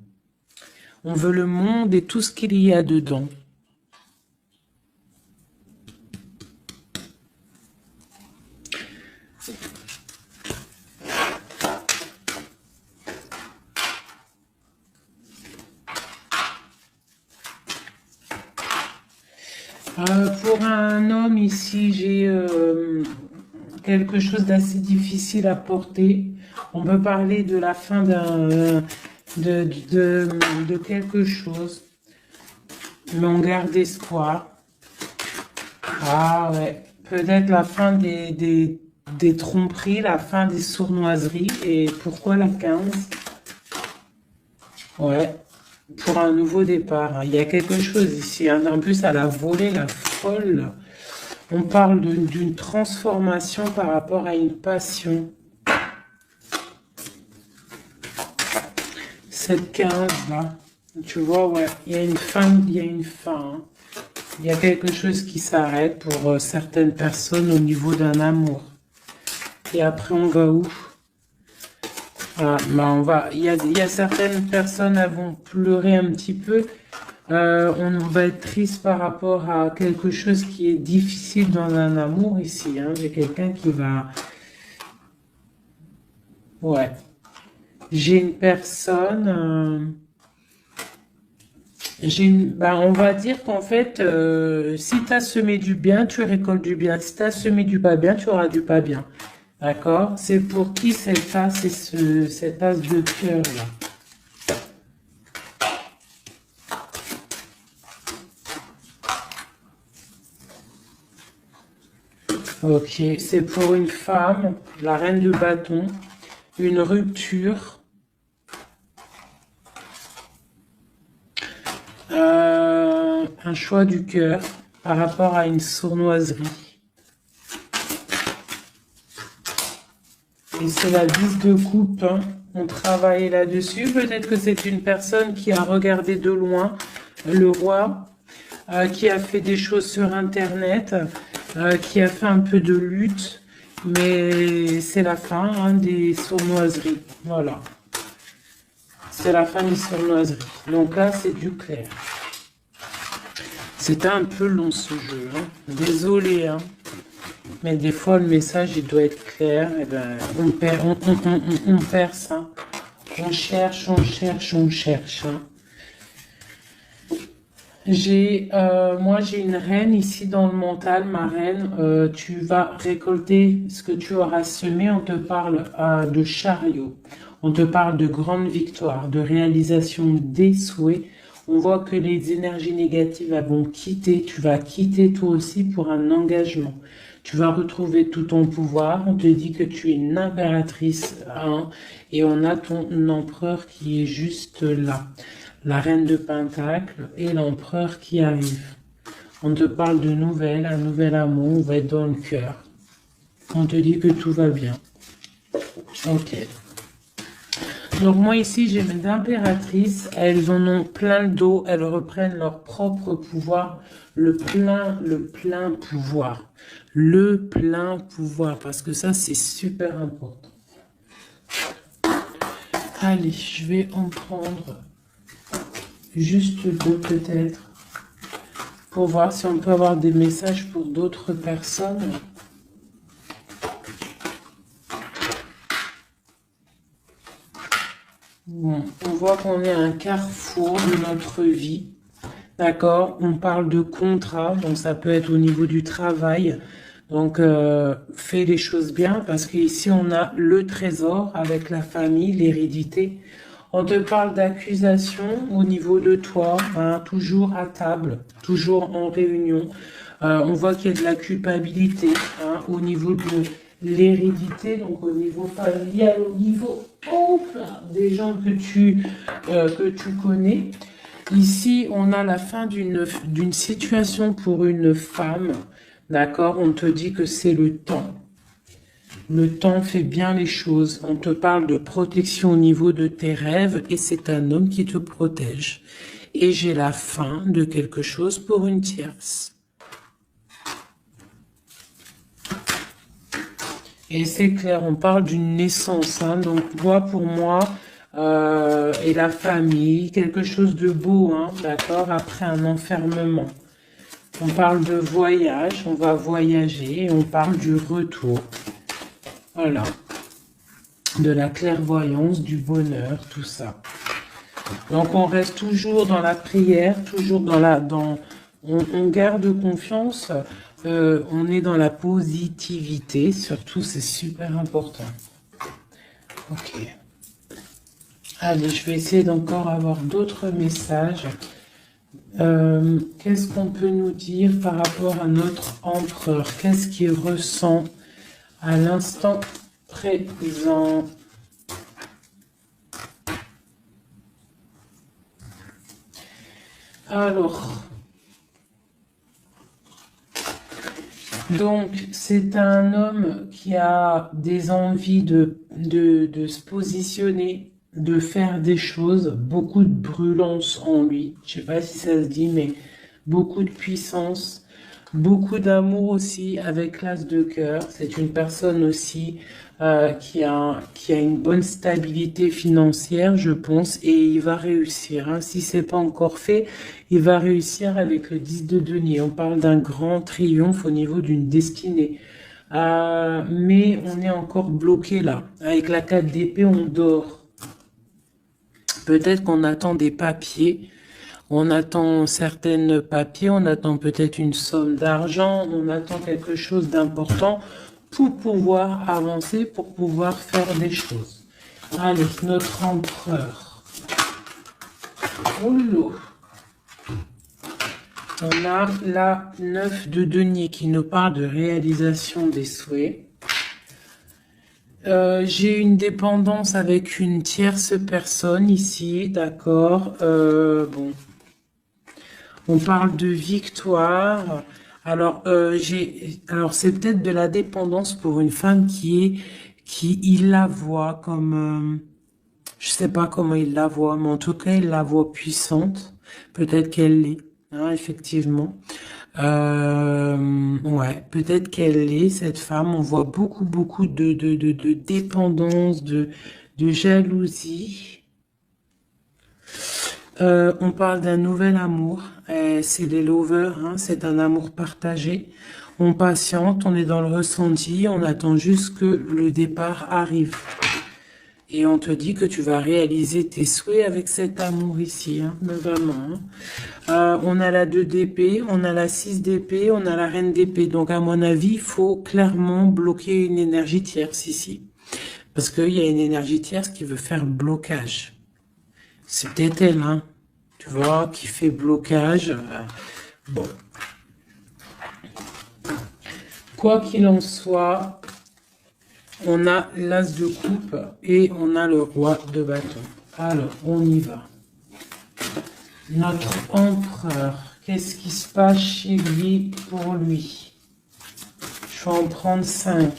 On veut le monde et tout ce qu'il y a dedans. Pour un homme ici, j'ai quelque chose d'assez difficile à porter. On peut parler de la fin de quelque chose, mais on garde espoir. Ah ouais, peut-être la fin des tromperies, la fin des sournoiseries. Et pourquoi la 15? Ouais, pour un nouveau départ. Hein. Il y a quelque chose ici. Hein. En plus, à la volée, la folle. On parle d'une transformation par rapport à une passion. Cette 15 là, tu vois, ouais, il y a une fin, il y a une fin. Hein. Il y a quelque chose qui s'arrête pour certaines personnes au niveau d'un amour. Et après, on va où? Ah, bah il y a certaines personnes qui vont pleurer un petit peu. On va être triste par rapport à quelque chose qui est difficile dans un amour ici. Hein. J'ai quelqu'un qui va... Ouais. J'ai une personne... on va dire qu'en fait, si tu as semé du bien, tu récoltes du bien. Si tu as semé du pas bien, tu auras du pas bien. D'accord? C'est pour qui cette tasse et cette tasse de cœur là? Ok, c'est pour une femme, la reine de bâton, une rupture, un choix du cœur par rapport à une sournoiserie. Et c'est la 10 de coupe, hein. On travaille là-dessus. Peut-être que c'est une personne qui a regardé de loin le roi, qui a fait des choses sur Internet, qui a fait un peu de lutte, mais c'est la fin, hein, des sournoiseries. Voilà. C'est la fin des sournoiseries. Donc là, c'est du clair. C'était un peu long ce jeu, hein. Désolé, hein. Mais des fois, le message, il doit être clair. Et ben, on perd ça. On cherche, on cherche, on cherche, hein. Moi, j'ai une reine ici dans le mental, ma reine. Tu vas récolter ce que tu auras semé. On te parle de chariot. On te parle de grande victoire, de réalisation des souhaits. On voit que les énergies négatives vont quitter. Tu vas quitter toi aussi pour un engagement. Tu vas retrouver tout ton pouvoir. On te dit que tu es une impératrice, hein, et on a ton empereur qui est juste là. La reine de Pentacle et l'empereur qui arrive. On te parle de nouvelles, un nouvel amour, on va être dans le cœur. On te dit que tout va bien. Ok. Donc moi ici j'ai mes impératrices, elles en ont plein le dos, elles reprennent leur propre pouvoir, le plein pouvoir. Le plein pouvoir, parce que ça c'est super important. Allez, je vais en prendre juste deux peut-être, pour voir si on peut avoir des messages pour d'autres personnes. Bon, on voit qu'on est à un carrefour de notre vie. D'accord? On parle de contrat, donc ça peut être au niveau du travail. Donc, fais les choses bien, parce qu'ici, on a le trésor avec la famille, l'hérédité. On te parle d'accusation au niveau de toi, hein, toujours à table, toujours en réunion. On voit qu'il y a de la culpabilité, hein, au niveau de l'hérédité, donc au niveau familial, au niveau des gens que tu connais. Ici, on a la fin d'une situation pour une femme, d'accord? On te dit que c'est le temps. Le temps fait bien les choses. On te parle de protection au niveau de tes rêves et c'est un homme qui te protège. Et j'ai la fin de quelque chose pour une tierce. Et c'est clair, on parle d'une naissance, hein, donc moi, pour moi, et la famille, quelque chose de beau, hein, d'accord, après un enfermement. On parle de voyage, on va voyager, et on parle du retour. Voilà. De la clairvoyance, du bonheur, tout ça. Donc on reste toujours dans la prière, toujours on garde confiance, on est dans la positivité, surtout c'est super important. Ok. Allez, je vais essayer d'encore avoir d'autres messages. Qu'est-ce qu'on peut nous dire par rapport à notre empereur? Qu'est-ce qu'il ressent à l'instant présent? Alors, donc c'est un homme qui a des envies de se positionner, de faire des choses, beaucoup de brûlance en lui. Je sais pas si ça se dit, mais beaucoup de puissance, beaucoup d'amour aussi avec l'as de cœur. C'est une personne aussi qui a une bonne stabilité financière, je pense, et il va réussir, hein. Si c'est pas encore fait, il va réussir avec le 10 de denier. On parle d'un grand triomphe au niveau d'une destinée. Mais on est encore bloqué là. Avec la 4 d'épée, on dort. Peut-être qu'on attend des papiers. On attend papiers, on attend peut-être une somme d'argent, on attend quelque chose d'important pour pouvoir avancer, pour pouvoir faire des choses. Allez, notre empereur. Oh, on a la 9 de denier qui nous parle de réalisation des souhaits. J'ai une dépendance avec une tierce personne ici, d'accord. Bon, on parle de victoire. Alors, alors c'est peut-être de la dépendance pour une femme qui il la voit comme, je sais pas comment il la voit, mais en tout cas il la voit puissante. Peut-être qu'elle l'est, hein, effectivement. Ouais, peut-être qu'elle est, cette femme. On voit beaucoup de dépendance, de jalousie. On parle d'un nouvel amour. C'est les lovers, hein, c'est un amour partagé. On patiente, on est dans le ressenti, on attend juste que le départ arrive. Et on te dit que tu vas réaliser tes souhaits avec cet amour ici, hein, mais vraiment. Hein. On a la 2 d'épée, on a la 6 d'épée, on a la reine d'épée. Donc à mon avis, il faut clairement bloquer une énergie tierce ici. Parce qu'il y a une énergie tierce qui veut faire blocage. C'est peut-être elle, hein, tu vois, qui fait blocage. Bon. Quoi qu'il en soit, on a l'as de coupe et on a le roi de bâton. Alors, on y va. Notre empereur, qu'est-ce qui se passe chez lui pour lui? Je vais en prendre 5.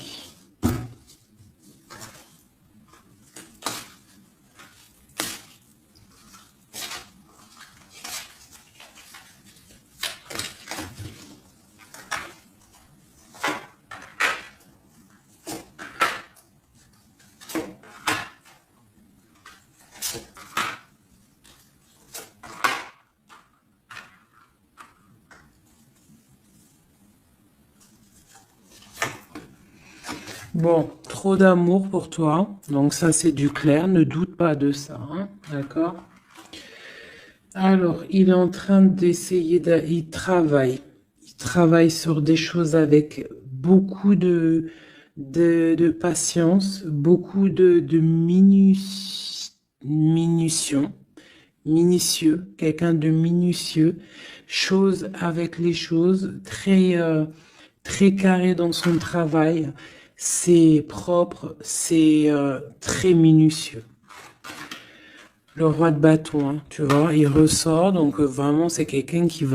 Bon, trop d'amour pour toi. Donc ça, c'est du clair. Ne doute pas de ça. Hein, d'accord? Alors, il est en train d'essayer il travaille. Il travaille sur des choses avec beaucoup de patience, beaucoup de minutieux, quelqu'un de minutieux, chose avec les choses, très carré dans son travail. C'est propre, c'est très minutieux. Le roi de bâton, hein, tu vois, il ressort, donc vraiment c'est quelqu'un qui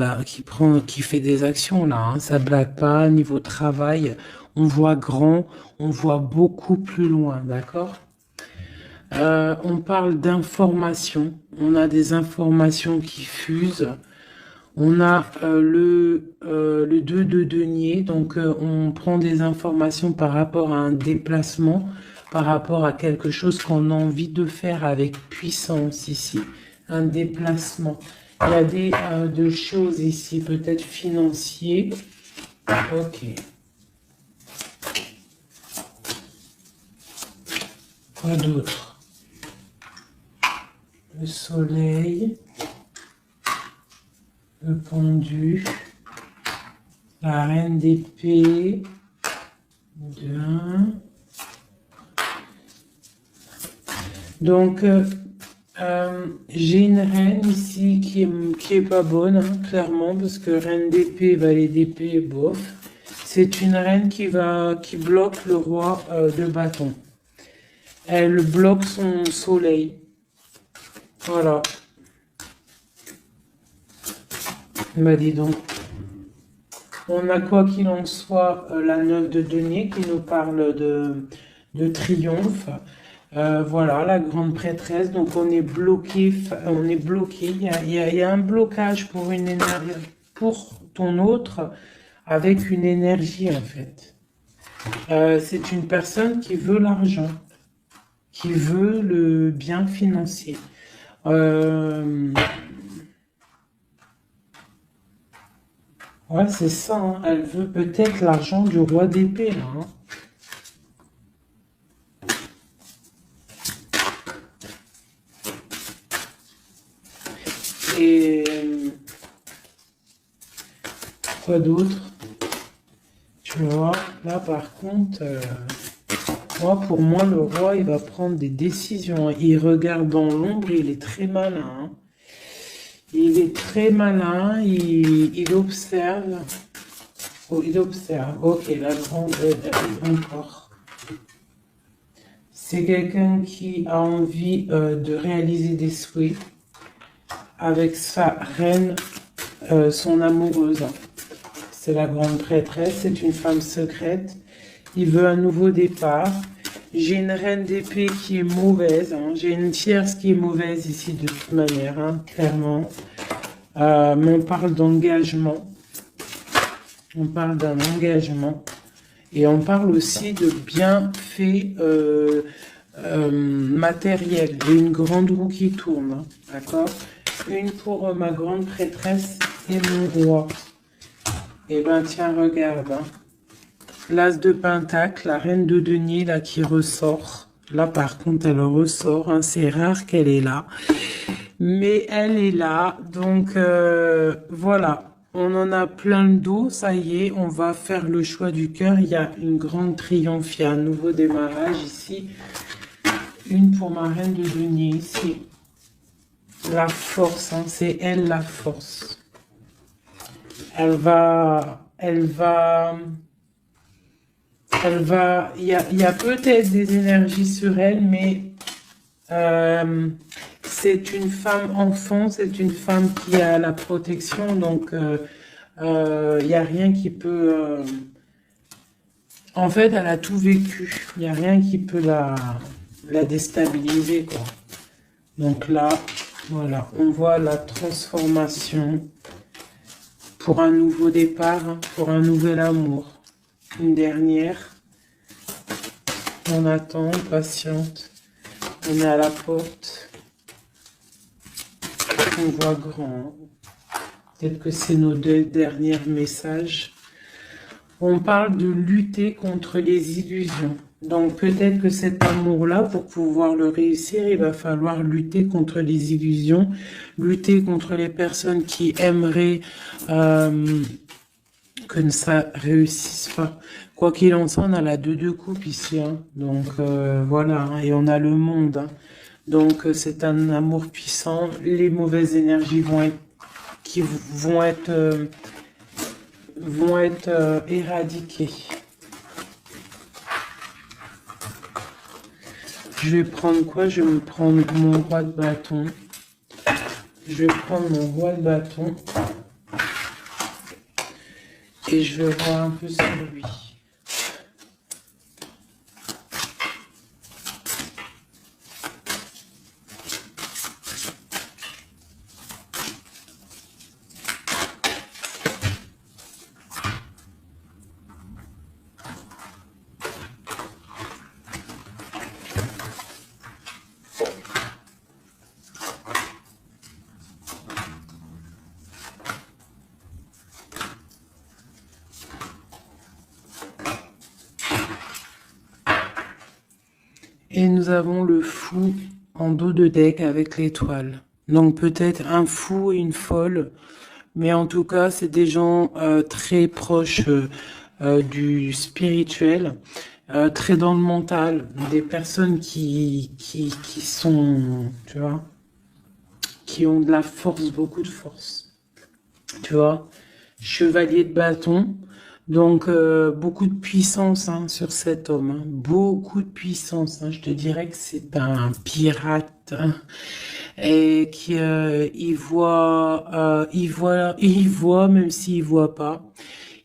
fait des actions là, hein, ça blague pas, niveau travail, on voit grand, on voit beaucoup plus loin, d'accord? On parle d'informations, on a des informations qui fusent, on a le 2 de denier, donc on prend des informations par rapport à un déplacement, par rapport à quelque chose qu'on a envie de faire avec puissance ici, un déplacement. Il y a de choses ici, peut-être financiers. Ok. Quoi d'autre? Le soleil, le pendu, la reine d'épée, 2. Donc, j'ai une reine ici qui est pas bonne, hein, clairement, parce que reine d'épée, valet d'épée, bof. C'est une reine qui bloque le roi de bâton. Elle bloque son soleil. Voilà. Bah dis donc. On a quoi qu'il en soit la 9 de denier qui nous parle de triomphe. Voilà, la grande prêtresse. Donc on est bloqué. Il y a un blocage pour une énergie, pour ton autre, avec une énergie en fait. C'est une personne qui veut l'argent, qui veut le bien financier. Ouais, c'est ça. Hein. Elle veut peut-être l'argent du roi d'épée, là. Hein. Et quoi d'autre? Tu Tu vois, là par contre, moi, pour moi, le roi, il va prendre des décisions. Il regarde dans l'ombre, il est très malin. Hein. Il est très malin, il observe. Oh, il observe. Ok, la grande encore. C'est quelqu'un qui a envie de réaliser des souhaits avec sa reine, son amoureuse. C'est la grande prêtresse, c'est une femme secrète. Il veut un nouveau départ. J'ai une reine d'épée qui est mauvaise. Hein. J'ai une tierce qui est mauvaise ici de toute manière, hein, clairement. Mais on parle d'engagement. On parle d'un engagement. Et on parle aussi de bienfaits matériels. Il y a une grande roue qui tourne. Hein, d'accord? Une pour ma grande prêtresse et mon roi. Eh ben tiens, regarde. Hein. L'as de Pentacle, la reine de denier, là, qui ressort. Là, par contre, elle ressort. Hein. C'est rare qu'elle est là. Mais elle est là. Donc, voilà. On en a plein le dos. Ça y est, on va faire le choix du cœur. Il y a une grande triomphe. Il y a un nouveau démarrage ici. Une pour ma reine de denier ici. La force, hein. C'est elle, la force. Il y a peut-être des énergies sur elle, mais c'est une femme enfant, c'est une femme qui a la protection, donc il n'y a rien qui peut... En fait, elle a tout vécu, il n'y a rien qui peut la déstabiliser, quoi. Donc là, voilà, on voit la transformation pour un nouveau départ, hein, pour un nouvel amour. Une dernière. On attend, patiente. On est à la porte. On voit grand. Peut-être que c'est nos deux derniers messages. On parle de lutter contre les illusions. Donc peut-être que cet amour-là, pour pouvoir le réussir, il va falloir lutter contre les illusions, lutter contre les personnes qui aimeraient que ça réussisse pas. Quoi qu'il en soit, on a la 2 coupe ici. Hein. Donc voilà, hein, et on a le monde. Hein. Donc c'est un amour puissant. Les mauvaises énergies vont être éradiquées. Je vais prendre quoi? Je vais me prendre mon roi de bâton. Je vais prendre mon roi de bâton. Et je vais voir un peu sur lui. Et nous avons le fou en dos de deck avec l'étoile. Donc peut-être un fou et une folle, mais en tout cas c'est des gens très proches du spirituel, très dans le mental, des personnes qui sont, tu vois, qui ont de la force, beaucoup de force, tu vois, chevalier de bâton. Donc, beaucoup de puissance hein, sur cet homme. Hein. Beaucoup de puissance. Hein. Je te dirais que c'est un pirate. Hein. Et qui il voit même s'il voit pas.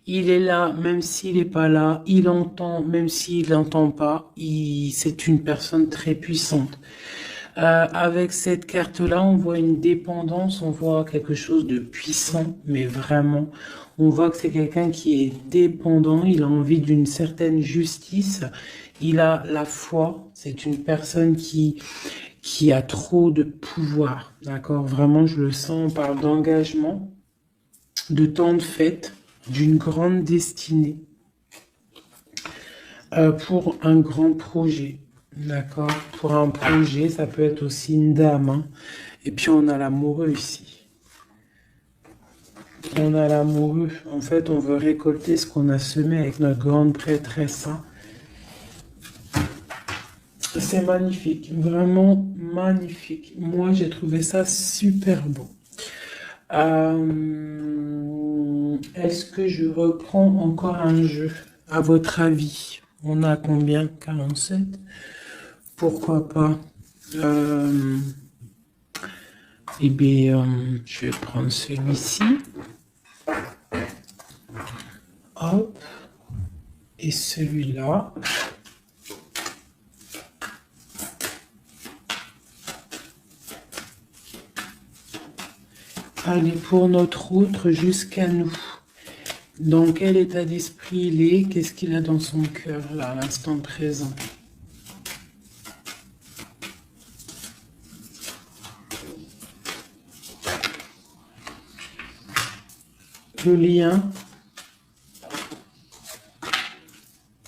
Il est là même s'il n'est pas là. Il entend même s'il n'entend pas. C'est une personne très puissante. Avec cette carte-là, on voit une dépendance, on voit quelque chose de puissant, mais vraiment, on voit que c'est quelqu'un qui est dépendant, il a envie d'une certaine justice, il a la foi, c'est une personne qui a trop de pouvoir, d'accord? Vraiment, je le sens, on parle d'engagement, de temps de fête, d'une grande destinée, pour un grand projet. D'accord. Pour un projet, ça peut être aussi une dame. Hein. Et puis, on a l'amoureux ici. On a l'amoureux. En fait, on veut récolter ce qu'on a semé avec notre grande prêtresse, hein. C'est magnifique, vraiment magnifique. Moi, j'ai trouvé ça super beau. Est-ce que je reprends encore un jeu? À votre avis, on a combien? 47? Pourquoi pas? Euh, eh bien, je vais prendre celui-ci. Hop. Et celui-là. Allez, pour notre autre, jusqu'à nous. Dans quel état d'esprit il est? Qu'est-ce qu'il a dans son cœur, là, à l'instant présent? Le lien.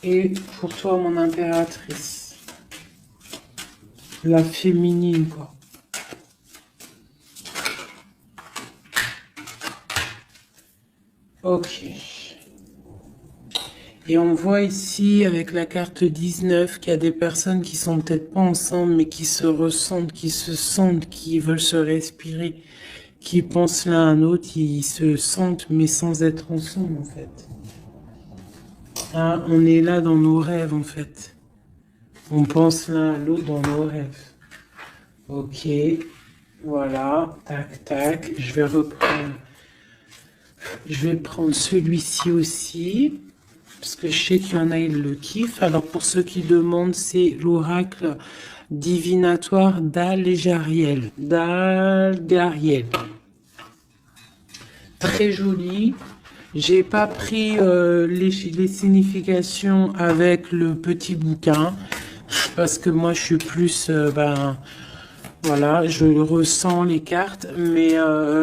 Et pour toi, mon impératrice. La féminine, quoi. Ok. Et on voit ici, avec la carte 19, qu'il y a des personnes qui sont peut-être pas ensemble, mais qui se ressentent, qui se sentent, qui veulent se respirer, qui pensent l'un à l'autre, ils se sentent, mais sans être ensemble, en fait. Ah, on est là dans nos rêves, en fait. On pense l'un à l'autre dans nos rêves. Ok. Voilà. Tac, tac. Je vais reprendre. Je vais prendre celui-ci aussi. Parce que je sais qu'il y en a, ils le kiffent. Alors, pour ceux qui demandent, c'est l'oracle divinatoire d'Al-Gariel. D'Al-Gariel. Très joli. J'ai pas pris les significations avec le petit bouquin. Parce que moi, je suis plus... voilà, je ressens les cartes. Mais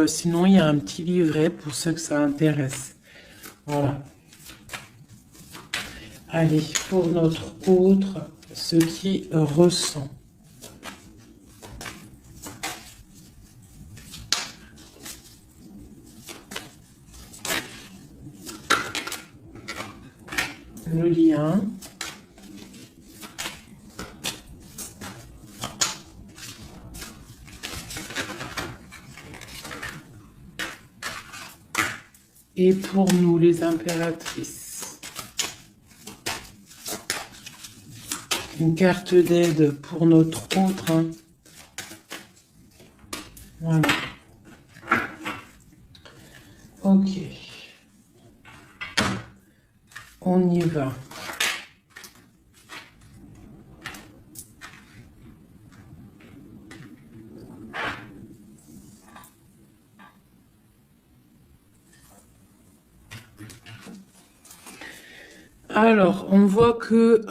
sinon, il y a un petit livret pour ceux que ça intéresse. Voilà. Allez, pour notre autre, ce qui ressent. Le lien. Et pour nous, les impératrices. Une carte d'aide pour notre autre. Hein. Voilà. Ok. On y va. Alors, on voit que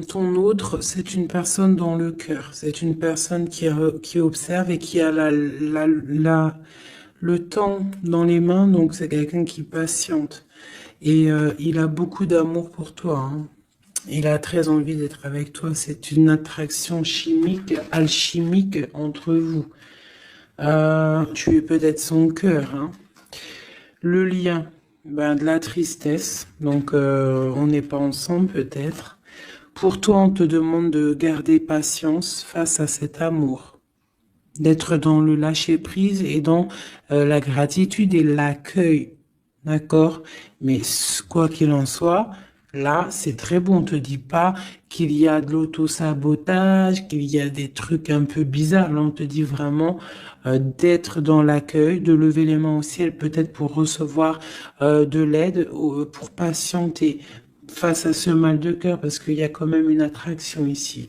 ton autre, c'est une personne dans le cœur. C'est une personne qui observe et qui a le temps dans les mains. Donc, c'est quelqu'un qui patiente. Et il a beaucoup d'amour pour toi, hein. Il a très envie d'être avec toi. C'est une attraction chimique, alchimique entre vous. Tu es peut-être son cœur, hein. Le lien, ben, de la tristesse. Donc, on n'est pas ensemble peut-être. Pour toi, on te demande de garder patience face à cet amour. D'être dans le lâcher-prise et dans la gratitude et l'accueil. D'accord? Mais quoi qu'il en soit, là, c'est très bon. On te dit pas qu'il y a de l'auto-sabotage, qu'il y a des trucs un peu bizarres. Là, on te dit vraiment d'être dans l'accueil, de lever les mains au ciel, peut-être pour recevoir de l'aide, pour patienter face à ce mal de cœur, parce qu'il y a quand même une attraction ici.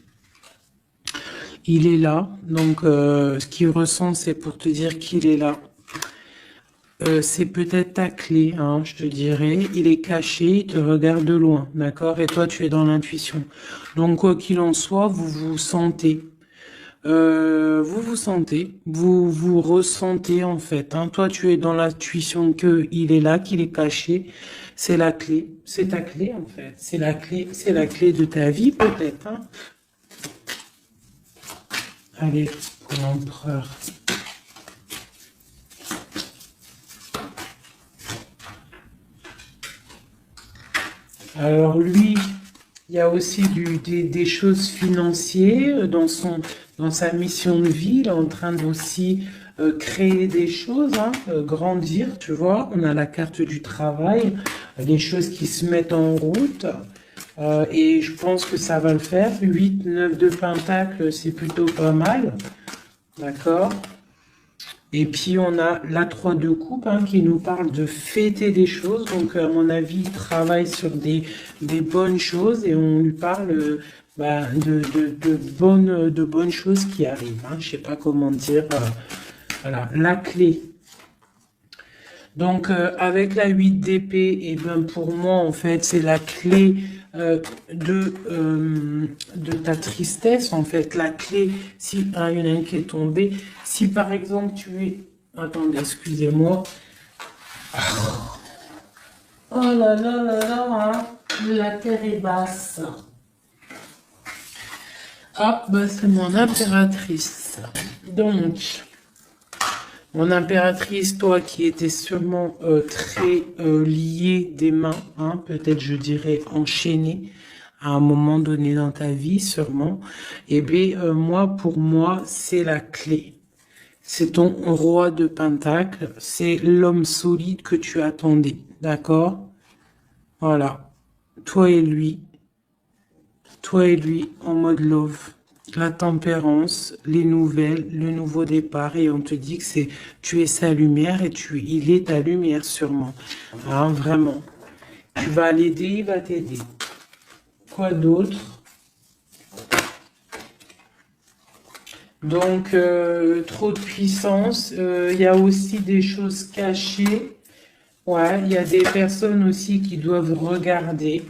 Il est là, donc ce qu'il ressent, c'est pour te dire qu'il est là. C'est peut-être ta clé, hein, je te dirais. Il est caché, il te regarde de loin, d'accord? Et toi, tu es dans l'intuition. Donc, quoi qu'il en soit, vous vous sentez. Vous vous ressentez en fait, hein. Toi, tu es dans l'intuition que il est là, qu'il est caché. C'est la clé. C'est ta clé en fait. C'est la clé de ta vie peut-être, hein. Allez, pour l'empereur. Alors lui, il y a aussi des choses financières dans sa mission de vie. Il est en train d'aussi créer des choses, hein, grandir, tu vois. On a la carte du travail, des choses qui se mettent en route. Et je pense que ça va le faire. 8 9 de Pentacle, c'est plutôt pas mal. D'accord? Et puis on a la 3 de coupe hein, qui nous parle de fêter des choses. Donc à mon avis, il travaille sur des bonnes choses et on lui parle bah, de bonnes choses qui arrivent. Hein. Je sais pas comment dire. Voilà, la clé. Donc avec la 8 d'épée, et ben pour moi en fait c'est la clé de ta tristesse en fait. La clé, si ah, il y en a une qui est tombée, si par exemple tu es... Attendez, excusez-moi. Oh là là là là, hein, la terre est basse. Ah, bah c'est mon impératrice. Donc... Mon impératrice, toi qui étais sûrement très liée des mains, hein, peut-être je dirais enchaînée à un moment donné dans ta vie, sûrement, eh bien moi, pour moi, c'est la clé. C'est ton roi de Pentacle, c'est l'homme solide que tu attendais, d'accord? Voilà, toi et lui, toi et lui en mode love. La tempérance, les nouvelles, le nouveau départ, et on te dit que tu es sa lumière et il est ta lumière sûrement. Hein, vraiment. Tu vas l'aider, il va t'aider. Quoi d'autre? Donc, trop de puissance. Il y a aussi des choses cachées. Ouais, il y a des personnes aussi qui doivent regarder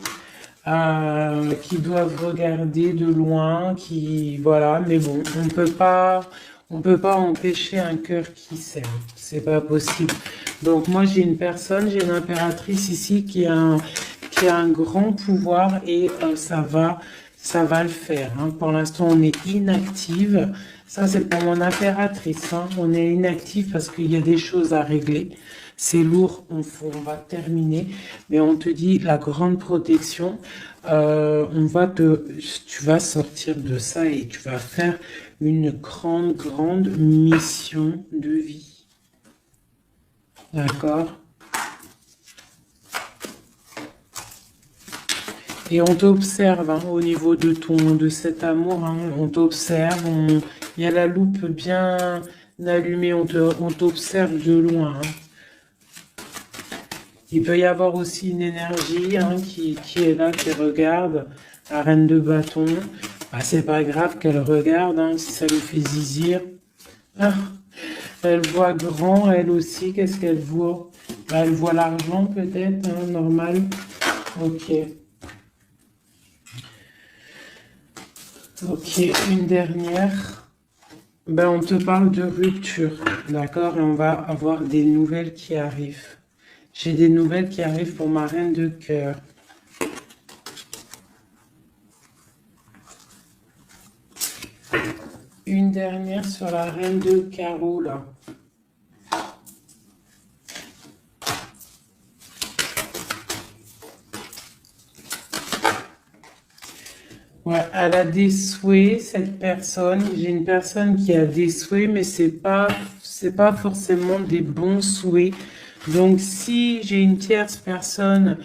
de loin, qui voilà, mais bon, on peut pas empêcher un cœur qui s'aime, c'est pas possible. Donc moi j'ai une impératrice ici qui a un grand pouvoir et ça va le faire. Hein. Pour l'instant on est inactive. Ça c'est pour mon impératrice. Hein. On est inactive parce qu'il y a des choses à régler. C'est lourd, on va terminer, mais on te dit la grande protection, tu vas sortir de ça et tu vas faire une grande mission de vie. D'accord? Et on t'observe hein, au niveau de cet amour, hein, on t'observe, il y a la loupe bien allumée, on t'observe de loin. Hein. Il peut y avoir aussi une énergie hein, qui est là, qui regarde la reine de bâton. Bah, c'est pas grave qu'elle regarde, hein, si ça lui fait zizir. Ah, elle voit grand, elle aussi. Qu'est-ce qu'elle voit? Bah, elle voit l'argent peut-être, hein, normal. Ok. Ok, une dernière. Ben, on te parle de rupture, d'accord? Et on va avoir des nouvelles qui arrivent. J'ai des nouvelles qui arrivent pour ma reine de cœur. Une dernière sur la reine de carreau, là. Ouais, elle a des souhaits, cette personne. J'ai une personne qui a des souhaits, mais c'est pas forcément des bons souhaits. Donc, si j'ai une tierce personne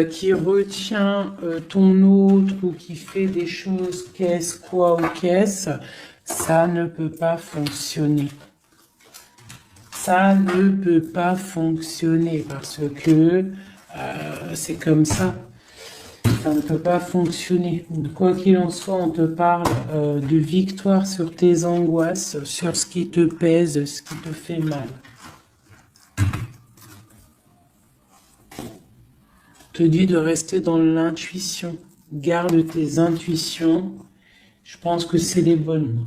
qui retient ton autre ou qui fait des choses qu'est-ce, quoi ou qu'est-ce, ça ne peut pas fonctionner. Ça ne peut pas fonctionner parce que c'est comme ça. Ça ne peut pas fonctionner. Quoi qu'il en soit, on te parle de victoire sur tes angoisses, sur ce qui te pèse, ce qui te fait mal. Te dit de rester dans l'intuition. Garde tes intuitions. Je pense que c'est les bonnes.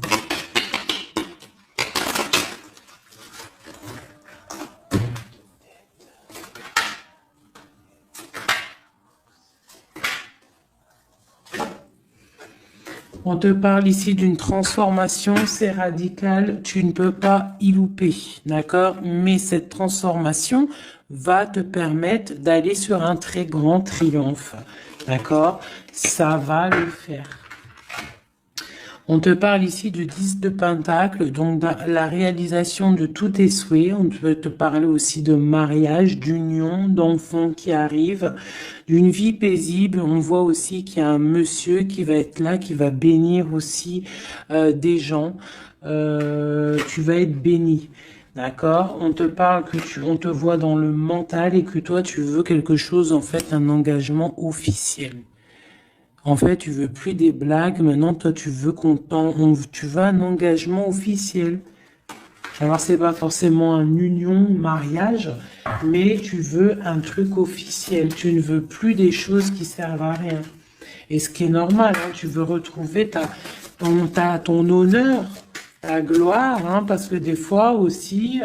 On te parle ici d'une transformation, c'est radical, tu ne peux pas y louper, d'accord? Mais cette transformation va te permettre d'aller sur un très grand triomphe, d'accord? Ça va le faire. On te parle ici de 10 de Pentacle, donc la réalisation de tous tes souhaits. On peut te parler aussi de mariage, d'union, d'enfants qui arrivent, d'une vie paisible. On voit aussi qu'il y a un monsieur qui va être là, qui va bénir aussi des gens. Tu vas être béni. D'accord? On te parle on te voit dans le mental et que toi, tu veux quelque chose, en fait, un engagement officiel. En fait, tu veux plus des blagues. Maintenant, toi, tu veux tu veux un engagement officiel. Alors, c'est pas forcément un union, mariage, mais tu veux un truc officiel. Tu ne veux plus des choses qui servent à rien. Et ce qui est normal, hein, tu veux retrouver ton honneur, ta gloire, hein, parce que des fois aussi,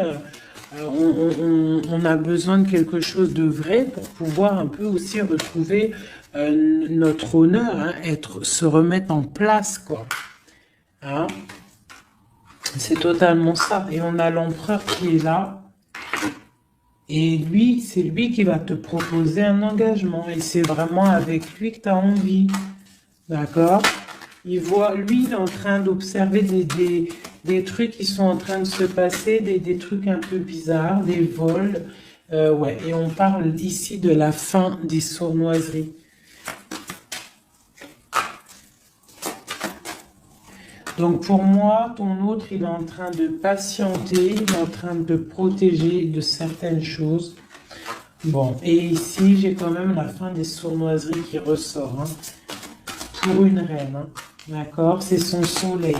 on a besoin de quelque chose de vrai pour pouvoir un peu aussi retrouver notre honneur, hein, se remettre en place, quoi. Hein? C'est totalement ça. Et on a l'empereur qui est là. Et lui, c'est lui qui va te proposer un engagement. Et c'est vraiment avec lui que tu as envie. D'accord? Lui, il est en train d'observer des trucs qui sont en train de se passer, des trucs un peu bizarres, des vols. Ouais, et on parle ici de la fin des sournoiseries. Donc pour moi, ton autre, il est en train de patienter, il est en train de protéger de certaines choses. Bon, et ici, j'ai quand même la fin des sournoiseries qui ressort, hein, pour une reine, hein, d'accord? C'est son soleil.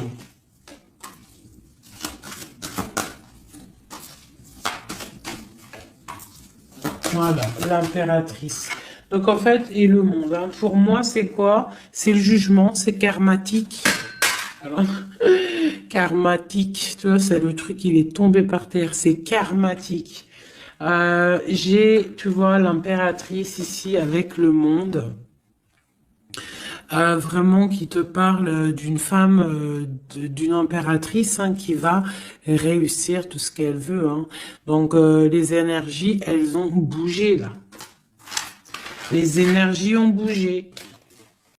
Voilà, l'impératrice. Donc en fait, et le monde, hein, pour moi, c'est quoi? C'est le jugement, c'est karmatique. Alors, karmatique, tu vois, c'est le truc, il est tombé par terre, c'est karmatique. Tu vois, l'impératrice ici avec le monde, vraiment qui te parle d'une femme, d'une impératrice, hein, qui va réussir tout ce qu'elle veut, hein. Donc, les énergies, elles ont bougé là. Les énergies ont bougé.